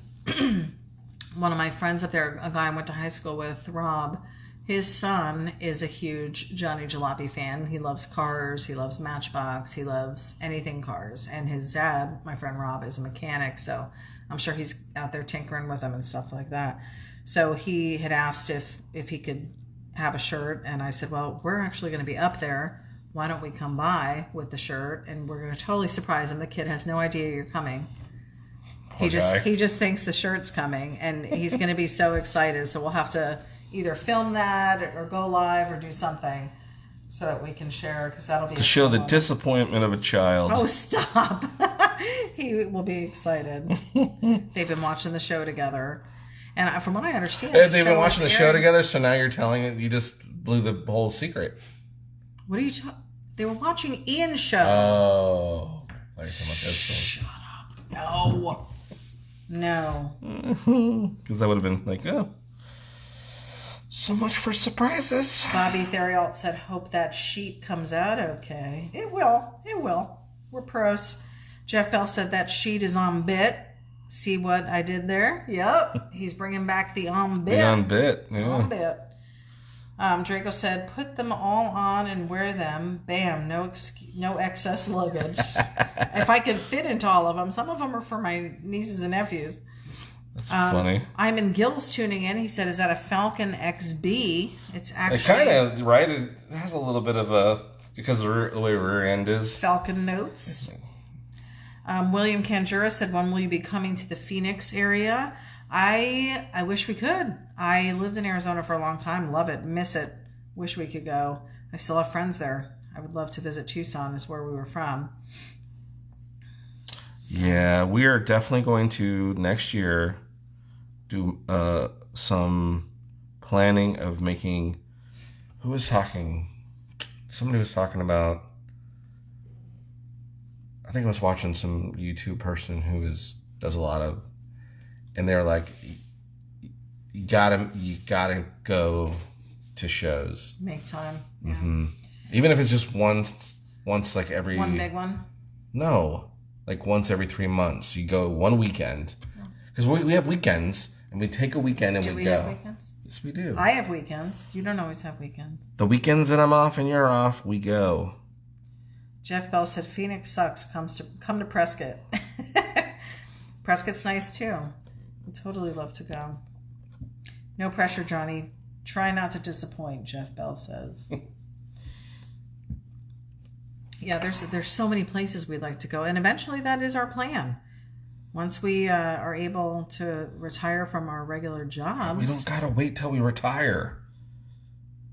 one of my friends up there, a guy I went to high school with, Rob, his son is a huge Johnny Jalopy fan. He loves cars. He loves Matchbox. He loves anything cars. And his dad, my friend Rob, is a mechanic. So I'm sure he's out there tinkering with them and stuff like that. So he had asked if he could have a shirt. And I said, well, we're actually going to be up there. Why don't we come by with the shirt? And we're going to totally surprise him. The kid has no idea you're coming. He just thinks the shirt's coming, and he's going to be so excited. So we'll have to either film that or go live or do something so that we can share, because that'll be To show the moment. disappointment of a child. Oh, stop! He will be excited. They've been watching the show together, and from what I understand, They've been watching the show together, so now you're telling it. You just blew the whole secret. What are you talking? They were watching Ian's show. Oh, I thought you were talking about this one. Shut up! No. Because that would have been like, oh, so much for surprises. Bobby Theriault said, hope that sheet comes out okay. It will. It will. We're pros. Jeff Bell said that sheet is on bit. See what I did there? Yep. He's bringing back the on bit. The on bit, yeah. On bit. Draco said, put them all on and wear them. Bam. No excess luggage. If I could fit into all of them. Some of them are for my nieces and nephews. That's funny. I'm in Gill's tuning in. He said, is that a Falcon XB? It's actually It kind of, right? It has a little bit of a, because the way rear end is. Falcon Notes. William Kanjura said, when will you be coming to the Phoenix area? I wish we could. I lived in Arizona for a long time. Love it. Miss it. Wish we could go. I still have friends there. I would love to visit Tucson, is where we were from. Yeah, we are definitely going to next year do some planning of making. Who was talking? Somebody was talking about. I think I was watching some YouTube person who does a lot of, and they're like, you gotta go to shows. Make time. Yeah. Mm-hmm. Even if it's just once like every. One big one. No, like once every 3 months. You go one weekend, because we have weekends, and we take a weekend and Do we we go. have weekends? Yes, we do. I have weekends. You don't always have weekends. The weekends that I'm off and you're off, we go. Jeff Bell said Phoenix sucks. Come to Prescott. Prescott's nice too. I'd totally love to go. No pressure, Johnny. Try not to disappoint, Jeff Bell says. Yeah, there's so many places we'd like to go, and eventually that is our plan. Once we are able to retire from our regular jobs. We don't gotta wait till we retire.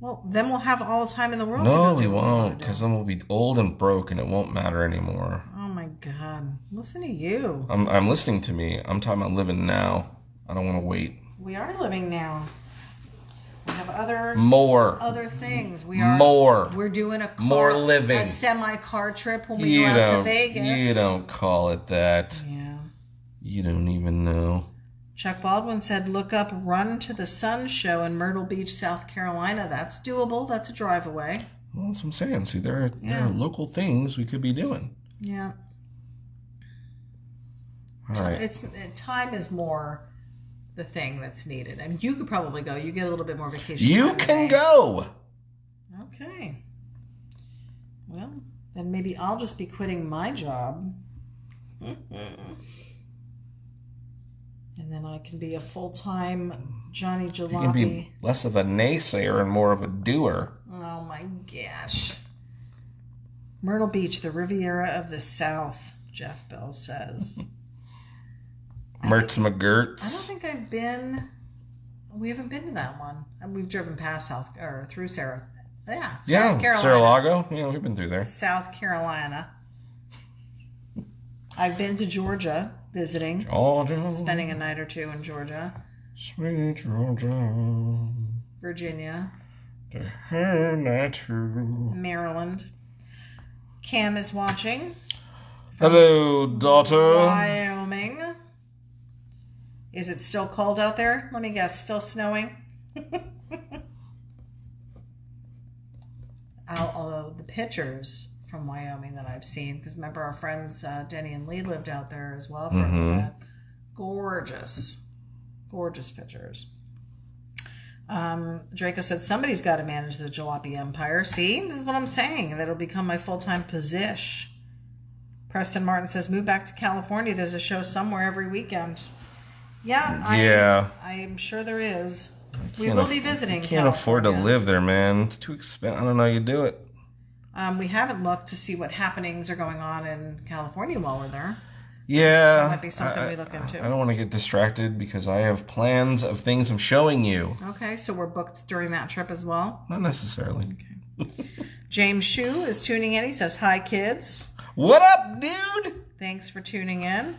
Well, then we'll have all the time in the world to No, go we do what won't, we because do. then we'll be old and broke and it won't matter anymore. Oh my God. Listen to you. I'm listening to me. I'm talking about living now. I don't want to wait. We are living now. We have other things. We're doing more living. A semi-car trip when we go out to Vegas. You don't call it that. Yeah. You don't even know. Chuck Baldwin said, look up Run to the Sun show in Myrtle Beach, South Carolina. That's doable. That's a drive away. Well, that's what I'm saying. See, there are local things we could be doing. Yeah. All right. Time is more the thing that's needed. I mean, you could probably go. You get a little bit more vacation You time can than me. go. Okay. Well, then maybe I'll just be quitting my job. And then I can be a full-time Johnny You can Jalopy. be less of a naysayer and more of a doer. Oh my gosh. Myrtle Beach, the Riviera of the South, Jeff Bell says. Mertz I don't McGurts. think I've been. We haven't been to that one. We've driven past through South Carolina. Sarah-Lago. Yeah, we've been through there. South Carolina. I've been to Georgia visiting. Georgia. Spending a night or two in Georgia. Sweet Georgia. Virginia. Maryland. Maryland. Cam is watching. Hello, daughter. Wyoming. Is it still cold out there? Let me guess. Still snowing? Although the pictures from Wyoming that I've seen, because remember our friends Denny and Lee lived out there as well for a little bit. Gorgeous. Gorgeous pictures. Draco said somebody's got to manage the jalopy empire. See, this is what I'm saying. That'll become my full-time position. Preston Martin says move back to California. There's a show somewhere every weekend. Yeah. I'm sure there is. We will be visiting. Can't afford to live there, man. It's too expensive. I don't know how you do it. We haven't looked to see what happenings are going on in California while we're there. Yeah. That might be something we look into. I don't want to get distracted because I have plans of things I'm showing you. Okay, so we're booked during that trip as well? Not necessarily. Okay. James Shue is tuning in. He says, hi, kids. What up, dude? Thanks for tuning in.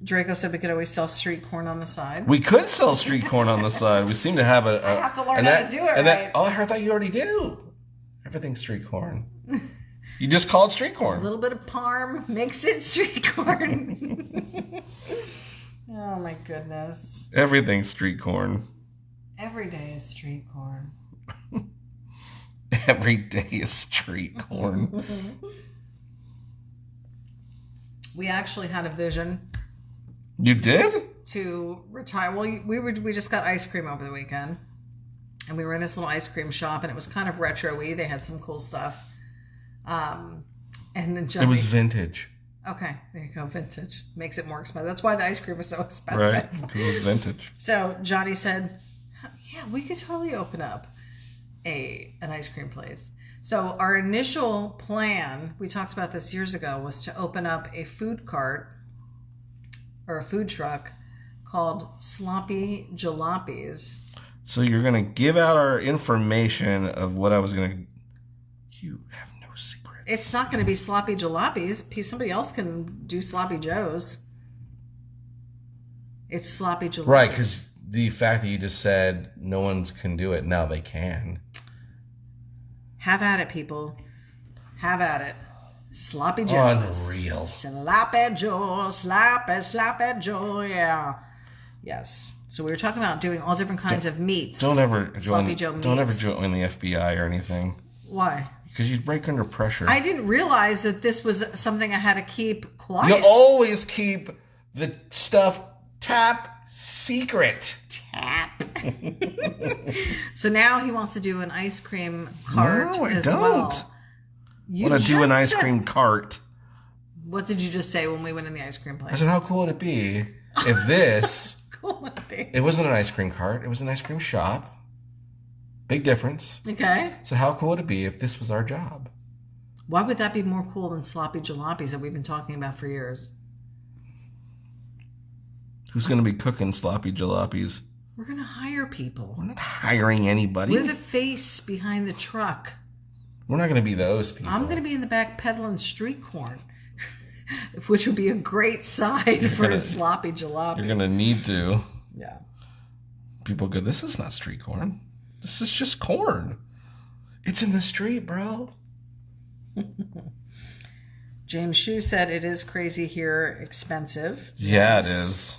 Draco said we could always sell street corn on the side. We could sell street corn on the side. We seem to have a... I have to learn how to do it right. I thought you already do. Everything's street corn. You just call it street corn. A little bit of parm makes it street corn. Oh my goodness. Everything's street corn. Every day is street corn. Every day is street corn. We actually had a vision. You did? To retire. Well, we just got ice cream over the weekend. And we were in this little ice cream shop, and it was kind of retro-y. They had some cool stuff. And then Johnny... It was vintage. Okay, there you go. Vintage. Makes it more expensive. That's why the ice cream was so expensive. Right, it was vintage. So Johnny said, yeah, we could totally open up an ice cream place. So our initial plan, we talked about this years ago, was to open up a food cart or a food truck called Sloppy Jalopies. So you're going to give out our information of what I was going to... You have no secrets. It's not going to be sloppy jalopies. Somebody else can do sloppy joes. It's sloppy jalopies. Right, because the fact that you just said no one can do it, now they can. Have at it, people. Have at it. Sloppy joes. Unreal. Sloppy joe, sloppy joe, yeah. Yes. So we were talking about doing all different kinds of meats. Don't ever Sloppy join. Joe meats. Don't ever join the FBI or anything. Why? Because you break under pressure. I didn't realize that this was something I had to keep quiet. You always keep the stuff top secret. Tap. So now he wants to do an ice cream cart No, I as don't. well. You Want to do an just ice said- cream cart? What did you just say when we went in the ice cream I place? said, how cool would it be if this? Cool would it be? It wasn't an ice cream cart. It was an ice cream shop. Big difference. Okay. So how cool would it be if this was our job? Why would that be more cool than sloppy jalopies that we've been talking about for years? Who's going to be cooking sloppy jalopies? We're going to hire people. We're not hiring anybody. We're the face behind the truck. We're not going to be those people. I'm going to be in the back peddling street corn, which would be a great side for a sloppy jalopy. You're going to need to. Yeah. People go, this is not street corn. This is just corn. It's in the street, bro. James Shue said it is crazy here, expensive. Yeah, Yes. it is.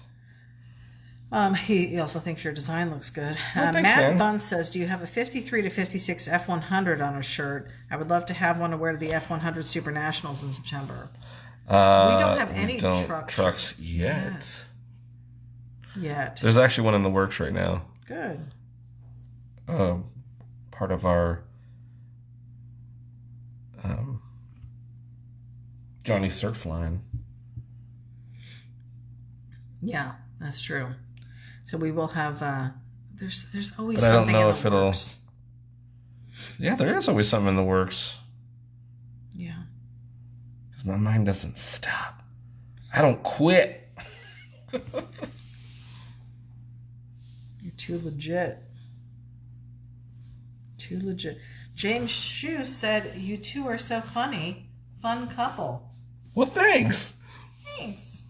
He also thinks your design looks good. Well, thanks, Matt man. Bunce says, do you have a 53 to 56 F100 on a shirt? I would love to have one to wear to the F100 Super Nationals in September. We don't have any trucks yet. Yet. There's actually one in the works right now. Good. Part of our Johnny Surf line. Yeah, that's true. So we will have. There's always But I don't something know in if the it'll. works. Yeah, there is always something in the works. Yeah. Because my mind doesn't stop. I don't quit. You're too legit. Too legit. James Shue said, you two are so funny. Fun couple. Well, thanks. Thanks.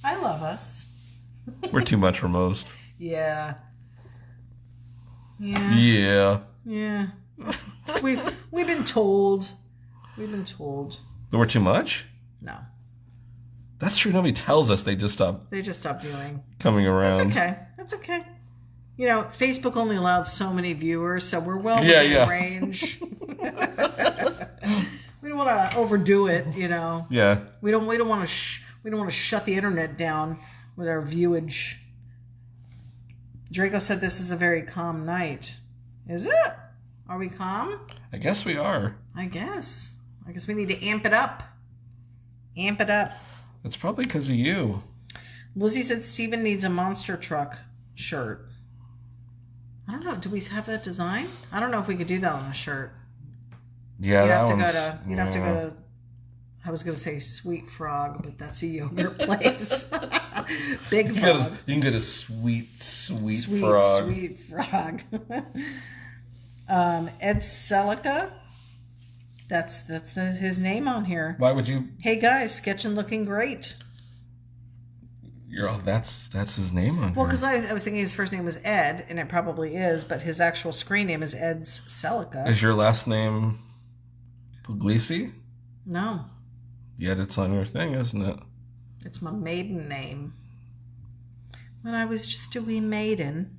I love us. We're too much for most. Yeah. Yeah. Yeah. Yeah. We've been told. We've been told. But we're too much? No. That's true. Nobody tells us. They just stop They just stopped viewing. coming around. That's okay. That's okay. You know, Facebook only allowed so many viewers, so we're well Yeah, within yeah. range. We don't want to overdo it, you know. Yeah. We don't want to shut the internet down with our viewage. Draco said this is a very calm night. Is it? Are we calm? I guess we are. I guess we need to amp it up. Amp it up. It's probably because of you. Lizzie said Steven needs a monster truck shirt. I don't know. Do we have that design? I don't know if we could do that on a shirt. Yeah, You'd that have to one's... go to. You'd have to go to. I was going to say Sweet Frog, but that's a yogurt place. Big Frog. You can get a sweet frog. Sweet Frog. Ed Celica. That's his name on here. Why would you... Hey guys, sketching looking great. That's his name on Well, here. because I was thinking his first name was Ed, and it probably is, but his actual screen name is Ed Celica. Is your last name Puglisi? No, Yet it's on your thing, isn't it? it's my maiden name. When I was just a wee maiden.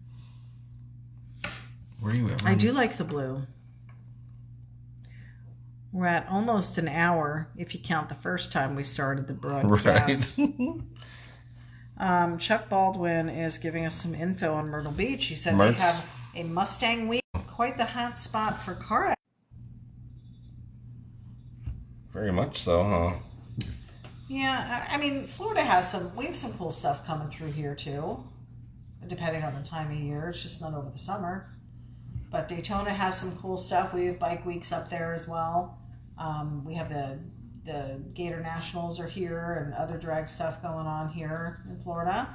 Were you ever? I do like the blue. We're at almost an hour, if you count the first time we started the broadcast. Right. Chuck Baldwin is giving us some info on Myrtle Beach. He said they have a Mustang Week, quite the hot spot for car. Very much so, huh? Yeah, I mean, Florida has we have some cool stuff coming through here too, depending on the time of year. It's just not over the summer. But Daytona has some cool stuff. We have bike weeks up there as well. We have the Gator Nationals are here and other drag stuff going on here in Florida.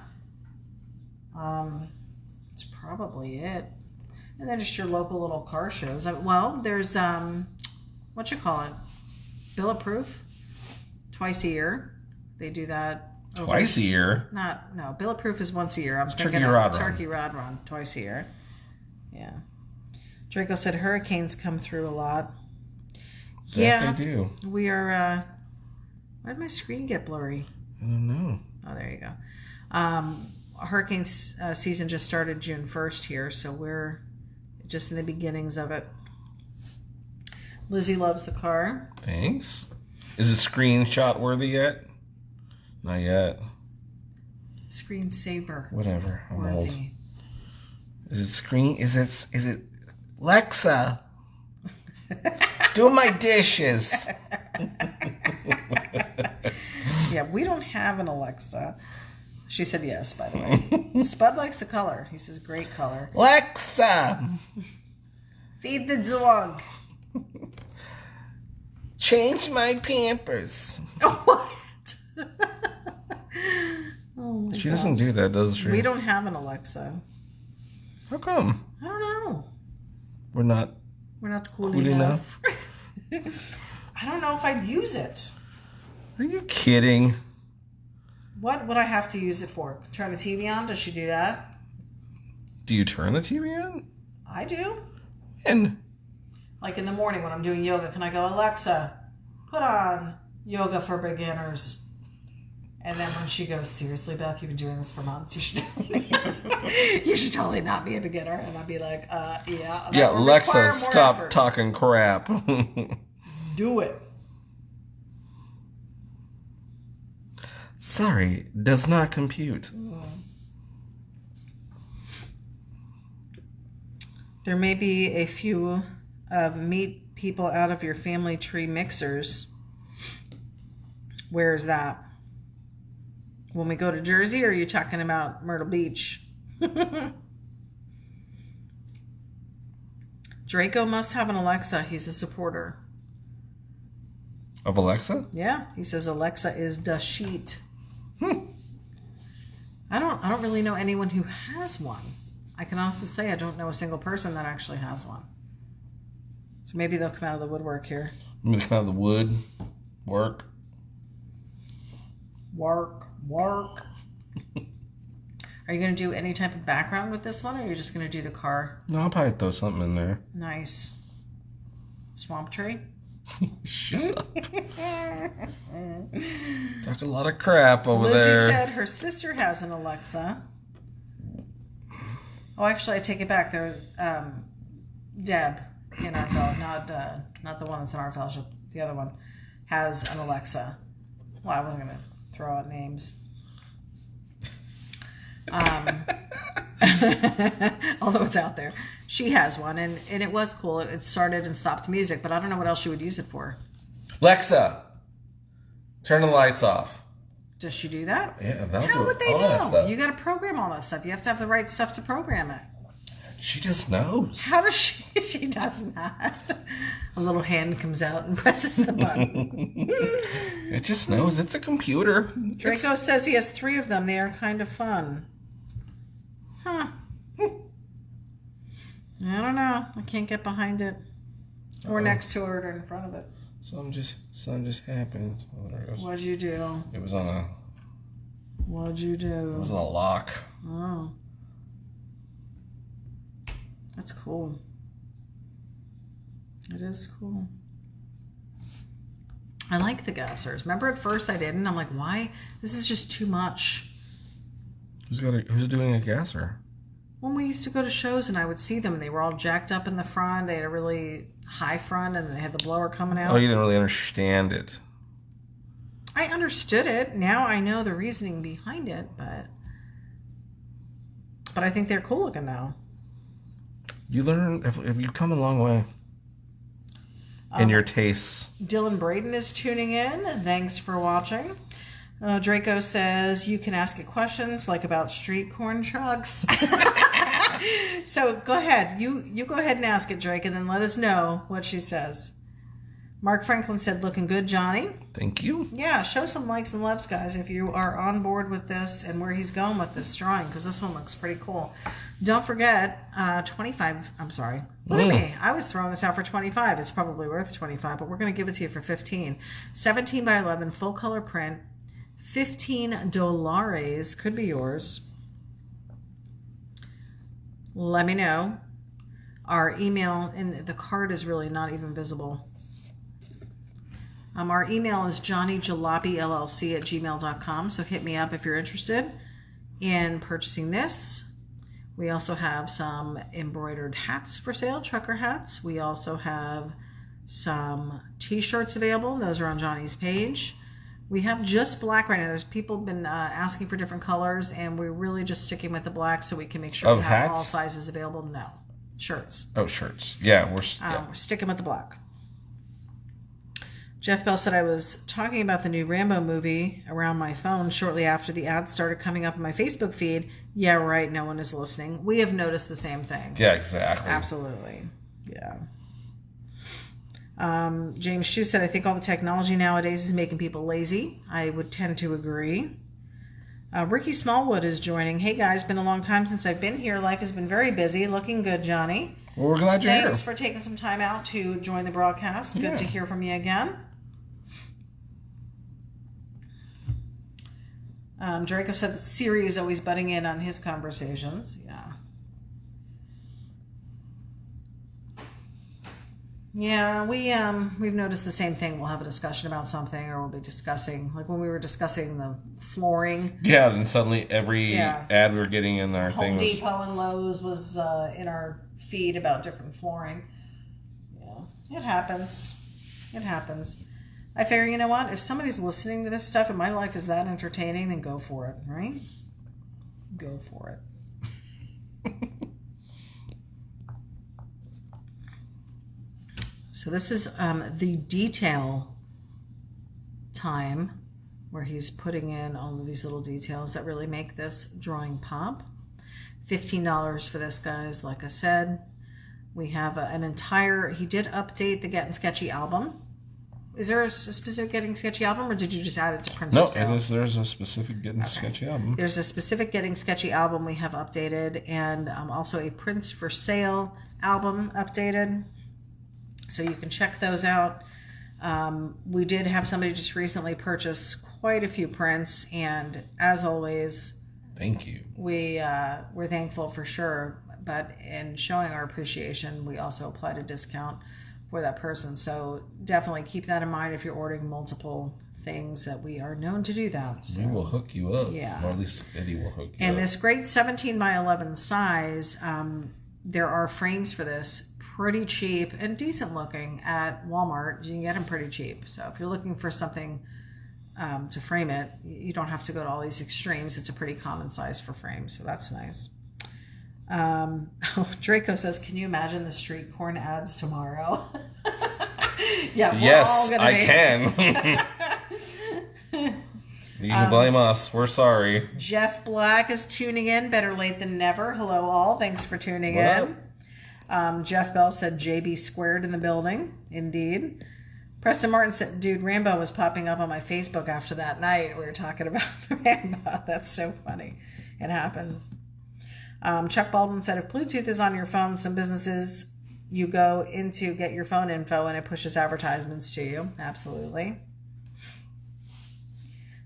It's probably it. And then just your local little car shows. Well, there's what you call it? Bulletproof, twice a year. They do that. Twice a year? No. Bulletproof is once a year. I'm thinking Turkey of Rod Turkey Rod Run, twice a year. Yeah. Draco said hurricanes come through a lot. Yeah, they do. We are. Why did my screen get blurry? I don't know. Oh, there you go. Hurricane season just started June 1st here, so we're just in the beginnings of it. Lizzie loves the car. Thanks. Is it screenshot worthy yet? Not yet. Screensaver. Whatever. I'm worthy. old. Is it Lexa? Do my dishes. Yeah, we don't have an Alexa. She said yes, by the way. Spud likes the color. He says great color. Lexa, Feed the dog. change my Pampers. What? Oh my She gosh. doesn't do that, does she? We don't have an Alexa. How come? I don't know. We're not cool enough. I don't know if I'd use it. Are you kidding? What would I have to use it for? Turn the TV on? Does she do that? Do you turn the TV on? I do. And Like in the morning when I'm doing yoga, can I go, Alexa, put on yoga for beginners? And then when she goes, seriously, Beth, you've been doing this for months. You should totally not be a beginner. And I'd be like, yeah. yeah, that will require Lexa, more stop effort. talking crap. Do it. Sorry, does not compute. There may be a few of meet people out of your family tree mixers. Where is that? When we go to Jersey, or are you talking about Myrtle Beach? Draco must have an Alexa. He's a supporter. Of Alexa? Yeah, he says Alexa is the sheet. I don't really know anyone who has one. I can honestly say I don't know a single person that actually has one. So maybe they'll come out of the woodwork here. Maybe come out of the wood. Work. Are you going to do any type of background with this one, or are you just going to do the car? No, I'll probably throw something in there. Nice. Swamp tree? Shut up. Talk a lot of crap over Lizzie there. said her sister has an Alexa. Oh, actually, I take it back. There's Deb in our village, not the one that's in our fellowship. The other one has an Alexa. Well, I wasn't going to throw out names. Although it's out there. She has one, and it was cool. It started and stopped music, but I don't know what else she would use it for. Lexa, turn the lights off. Does she do that? Yeah, that'll How do would they all that know? stuff. You got to program all that stuff. You have to have the right stuff to program it. She just knows. How does she? She does not. A little hand comes out and presses the button. It just knows. It's a computer. Draco says he has 3 of them. They are kind of fun. Huh. I don't know. I can't get behind it. Or next to it or in front of it. Something just happened. Oh, there it goes. What'd you do? It was on a. What'd you do? It was on a lock. Oh. That's cool. It is cool. I like the gassers. Remember at first I didn't? I'm like, why? This is just too much. Who's doing a gasser? When we used to go to shows and I would see them, and they were all jacked up in the front. They had a really high front, and they had the blower coming out. Oh, you didn't really understand it. I understood it. Now I know the reasoning behind it, but I think they're cool looking now. You learn if you come a long way in your tastes. Dylan Braden is tuning in. Thanks for watching. Draco says you can ask it questions like about street corn trucks. So go ahead. You go ahead and ask it, Drake, and then let us know what she says. Mark Franklin said, looking good, Johnny. Thank you. Yeah, show some likes and loves, guys, if you are on board with this and where he's going with this drawing, because this one looks pretty cool. Don't forget, 25, I'm sorry. Look at me. I was throwing this out for 25. It's probably worth 25, but we're going to give it to you for 15. 17 by 11, full color print. $15 could be yours. Let me know. Our email, and the card is really not even visible. Our email is johnnyjalopyllc@gmail.com, so hit me up if you're interested in purchasing this. We also have some embroidered hats for sale, trucker hats. We also have some t-shirts available. Those are on Johnny's page. We have just black right now. There's people been asking for different colors, and we're really just sticking with the black so we can make sure we have all sizes available. No, shirts. Oh, shirts. Yeah, we're sticking with the black. Jeff Bell said I was talking about the new Rambo movie around my phone shortly after the ads started coming up in my Facebook feed. Yeah, right. No one is listening. We have noticed the same thing. Yeah, exactly. Absolutely. Yeah. James Shue said, I think all the technology nowadays is making people lazy. I would tend to agree. Ricky Smallwood is joining. Hey, guys. Been a long time since I've been here. Life has been very busy. Looking good, Johnny. Well, we're glad you're here. Thanks for taking some time out to join the broadcast. Good to hear from you again. Draco said that Siri is always butting in on his conversations. Yeah, we've noticed the same thing. We'll have a discussion about something, or we'll be discussing, like when we were discussing the flooring. Yeah, then suddenly every ad we were getting in our thing was... Home Depot and Lowe's was in our feed about different flooring. Yeah, it happens. It happens. I figure, you know what? If somebody's listening to this stuff and my life is that entertaining, then go for it, right? Go for it. So this is the detail time where he's putting in all of these little details that really make this drawing pop. $15 for this, guys. Like I said, we have an entire... He did update the Getting Sketchy album. Is there a specific Getting Sketchy album, or did you just add it to Prince? No, there's a specific Getting Sketchy album. There's a specific Getting Sketchy album we have updated, and also a Prince for Sale album updated. So you can check those out. We did have somebody just recently purchase quite a few prints, and as always, thank you. We're thankful for sure, but in showing our appreciation, we also applied a discount for that person. So definitely keep that in mind if you're ordering multiple things, that we are known to do that. So, we will hook you up. Yeah. Or at least Eddie will hook you up. And this great 17 by 11 size, there are frames for this, pretty cheap and decent looking at Walmart. You can get them pretty cheap. So if you're looking for something to frame it, you don't have to go to all these extremes. It's a pretty common size for frames, so that's nice. Draco says, can you imagine the street corn ads tomorrow? Yeah, yes, I can. You can blame us. We're sorry. Jeff Black is tuning in. Better late than never. Hello, all. Thanks for tuning in. Jeff Bell said JB squared in the building. Indeed. Preston Martin said, dude, Rambo was popping up on my Facebook after that night. We were talking about Rambo. That's so funny. It happens. Chuck Baldwin said, if Bluetooth is on your phone, some businesses you go into get your phone info and it pushes advertisements to you. Absolutely.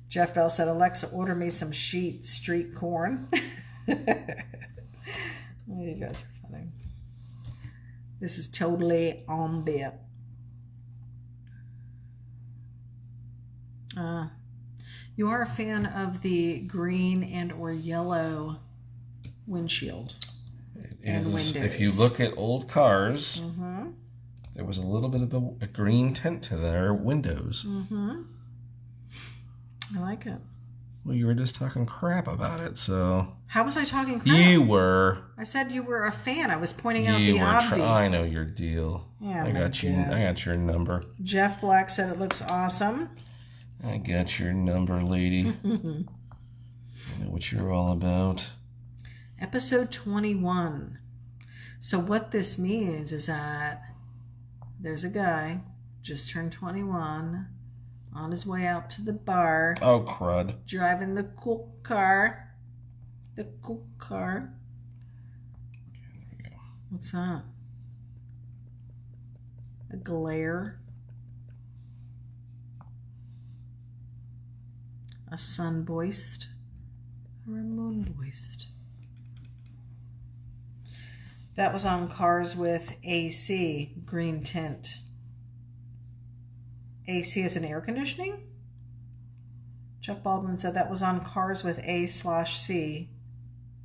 Jeff Bell said, Alexa, order me some street corn. You guys are funny. This is totally on bit. You are a fan of the green and or yellow windshield and windows. If you look at old cars, there was a little bit of a green tint to their windows. I like it. Well, you were just talking crap about it, so... How was I talking crap? You were. I said you were a fan. I was pointing out the obvious. I know your deal. Yeah, I got your number. Jeff Black said it looks awesome. I got your number, lady. I know what you're all about. Episode 21. So what this means is that there's a guy, just turned 21, on his way out to the bar. Oh, crud. Driving the cool car. The cool car. Okay, there we go. What's that? A glare. A sunboist. Or a moonboist. That was on cars with AC, green tint. AC is an air conditioning? Chuck Baldwin said that was on cars with A/C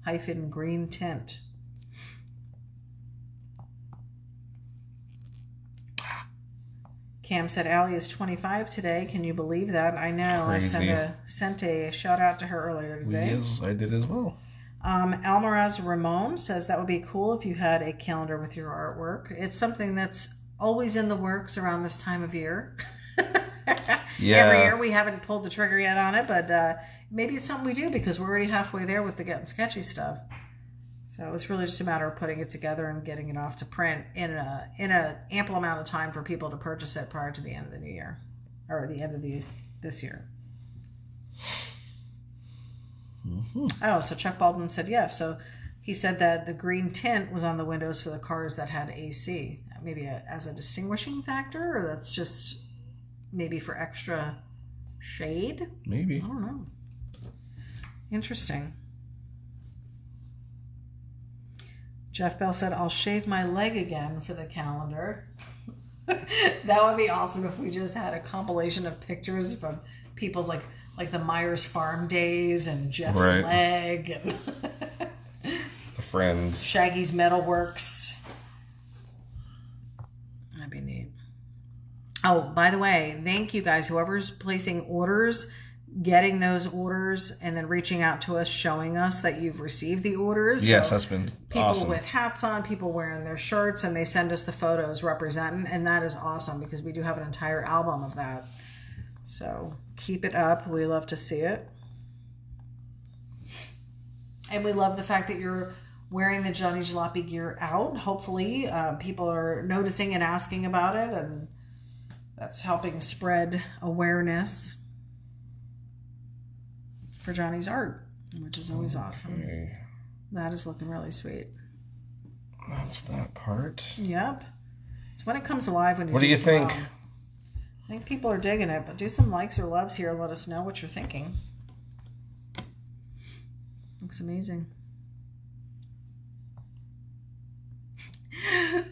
hyphen green tint. Cam said Allie is 25 today. Can you believe that? I know. Crazy. I sent a shout out to her earlier today. Yes, I did as well. Almaraz Ramon says that would be cool if you had a calendar with your artwork. It's something that's always in the works around this time of year. Yeah. Every year we haven't pulled the trigger yet on it, but maybe it's something we do because we're already halfway there with the getting sketchy stuff. So it's really just a matter of putting it together and getting it off to print in an ample amount of time for people to purchase it prior to the end of the new year, or the end of this year. Mm-hmm. Oh, so Chuck Baldwin said yes. So he said that the green tint was on the windows for the cars that had AC. Maybe as a distinguishing factor, or that's just maybe for extra shade? Maybe. I don't know. Interesting. Jeff Bell said, I'll shave my leg again for the calendar. That would be awesome if we just had a compilation of pictures from people's like the Myers Farm days and Jeff's leg and the Friends. Shaggy's Metalworks. That'd be neat. Oh, by the way, thank you guys. Whoever's placing orders, getting those orders, and then reaching out to us, showing us that you've received the orders. Yes, so that's been people awesome. with hats on, people wearing their shirts, and they send us the photos representing, and that is awesome because we do have an entire album of that. So keep it up. We love to see it. And we love the fact that you're wearing the Johnny Jalopy gear out. Hopefully people are noticing and asking about it, and that's helping spread awareness for Johnny's art, which is always awesome. Okay. That is looking really sweet. That's that part. Yep. It's when it comes alive when you What do you think? well. I think people are digging it, but do some likes or loves here and let us know what you're thinking. Looks amazing.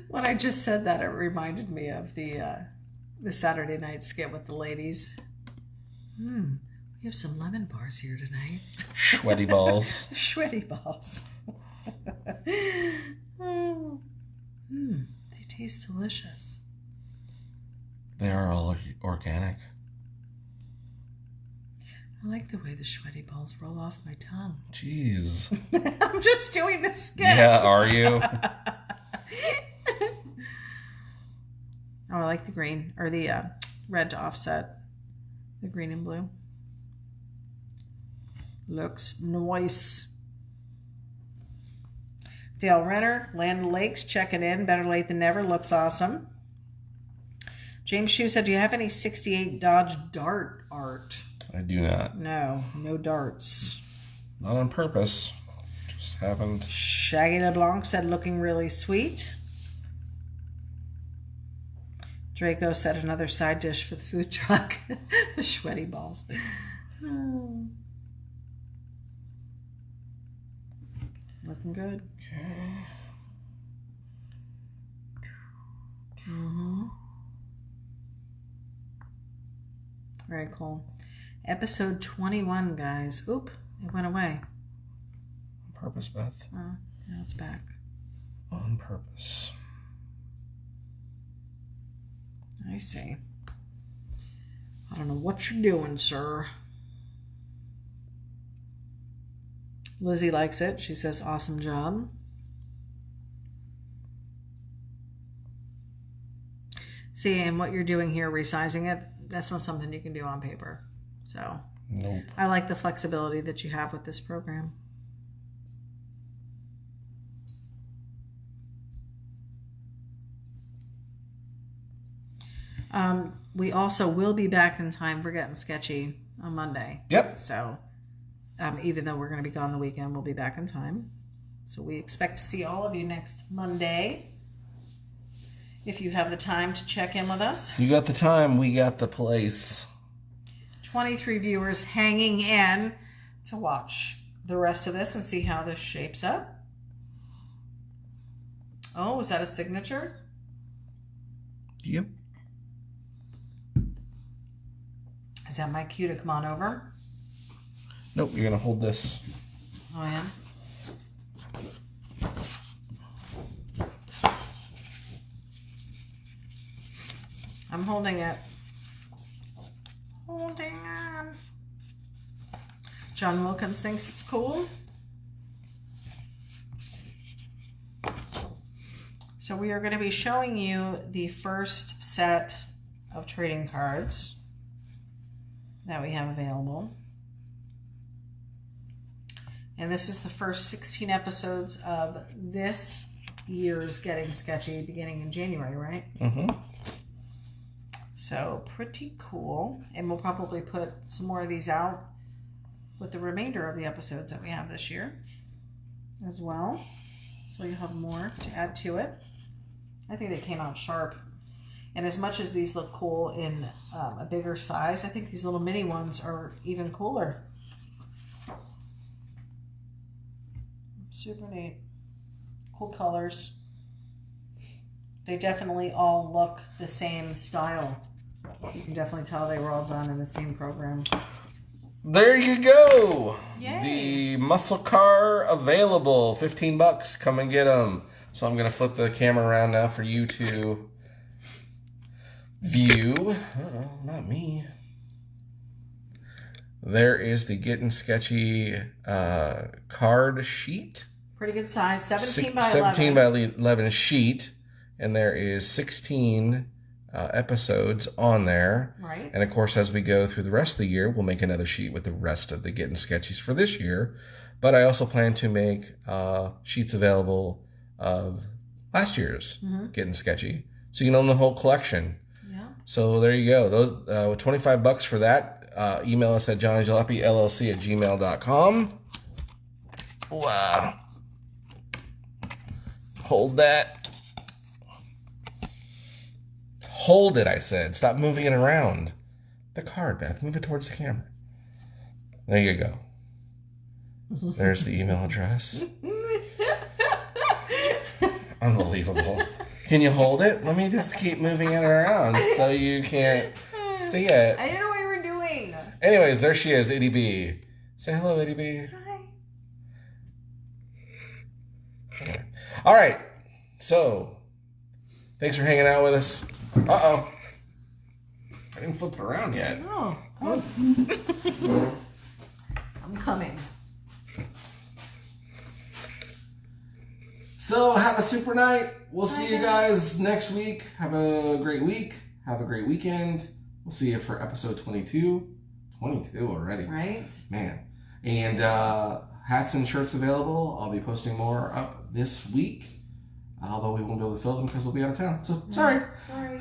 When I just said that, it reminded me of the Saturday night skit with the ladies. We have some lemon bars here tonight. Sweaty balls. Sweaty balls. They taste delicious. They are all organic. I like the way the sweaty balls roll off my tongue. Jeez. I'm just doing this skit. Yeah, are you? Oh, I like the green, or the red to offset the green and blue. Looks nice. Dale Renner, Land Lakes, checking in. Better late than never. Looks awesome. James Shue said, do you have any 68 Dodge Dart art? I do not. No darts. Not on purpose. Just haven't. Shaggy LeBlanc said, looking really sweet. Draco said, another side dish for the food truck. The sweaty balls. Oh. Looking good. Okay. Very cool. Episode 21, guys. Oop, it went away. On purpose, Beth. Oh, now it's back. On purpose. I see. I don't know what you're doing, sir. Lizzie likes it. She says, awesome job. See, and what you're doing here, resizing it, that's not something you can do on paper. So, Nope. I like the flexibility that you have with this program. We also will be back in time for Getting Sketchy on Monday. Yep. So even though we're going to be gone the weekend, we'll be back in time. So we expect to see all of you next Monday. If you have the time to check in with us. You got the time, we got the place. 23 viewers hanging in to watch the rest of this and see how this shapes up. Oh, is that a signature? Yep. Is that my cue to come on over? Nope, you're going to hold this. Oh, yeah? I'm holding it. Holding on. John Wilkins thinks it's cool. So we are going to be showing you the first set of trading cards that we have available. And this is the first 16 episodes of this year's Getting Sketchy, beginning in January, right? Mm-hmm. So pretty cool. And we'll probably put some more of these out with the remainder of the episodes that we have this year as well. So you'll have more to add to it. I think they came out sharp. And as much as these look cool in a bigger size, I think these little mini ones are even cooler. Super neat. Cool colors. They definitely all look the same style. You can definitely tell they were all done in the same program. There you go. Yay. The muscle car available. $15. Come and get them. So I'm going to flip the camera around now for you to view. Uh-oh, not me. There is the Getting Sketchy card sheet. Pretty good size. 17 by 17 by 11 sheet. And there is 16 episodes on there. Right. And of course, as we go through the rest of the year, we'll make another sheet with the rest of the Getting Sketchies for this year. But I also plan to make sheets available of last year's Getting Sketchy. So you can own the whole collection. Yeah. So there you go. Those with $25 for that. Email us at johnnyjalopyllc@gmail.com. Wow. Hold that. Hold it, I said. Stop moving it around. The card, Beth. Move it towards the camera. There you go. There's the email address. Unbelievable. Can you hold it? Let me just keep moving it around so you can't see it. I didn't know what you were doing. Anyways, there she is, Ity-B. Say hello, Ity-B. Hi. All right. So, thanks for hanging out with us. Uh-oh. I didn't flip it around yet. Oh. I'm coming. So, have a super night. We'll see you guys next week. Have a great week. Have a great weekend. We'll see you for episode 22. 22 already. Right? Man. And hats and shirts available. I'll be posting more up this week. Although we won't be able to fill them because we'll be out of town. So, sorry. Sorry.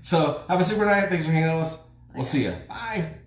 So, have a super night. Thanks for hanging out with us. We'll see you. Bye.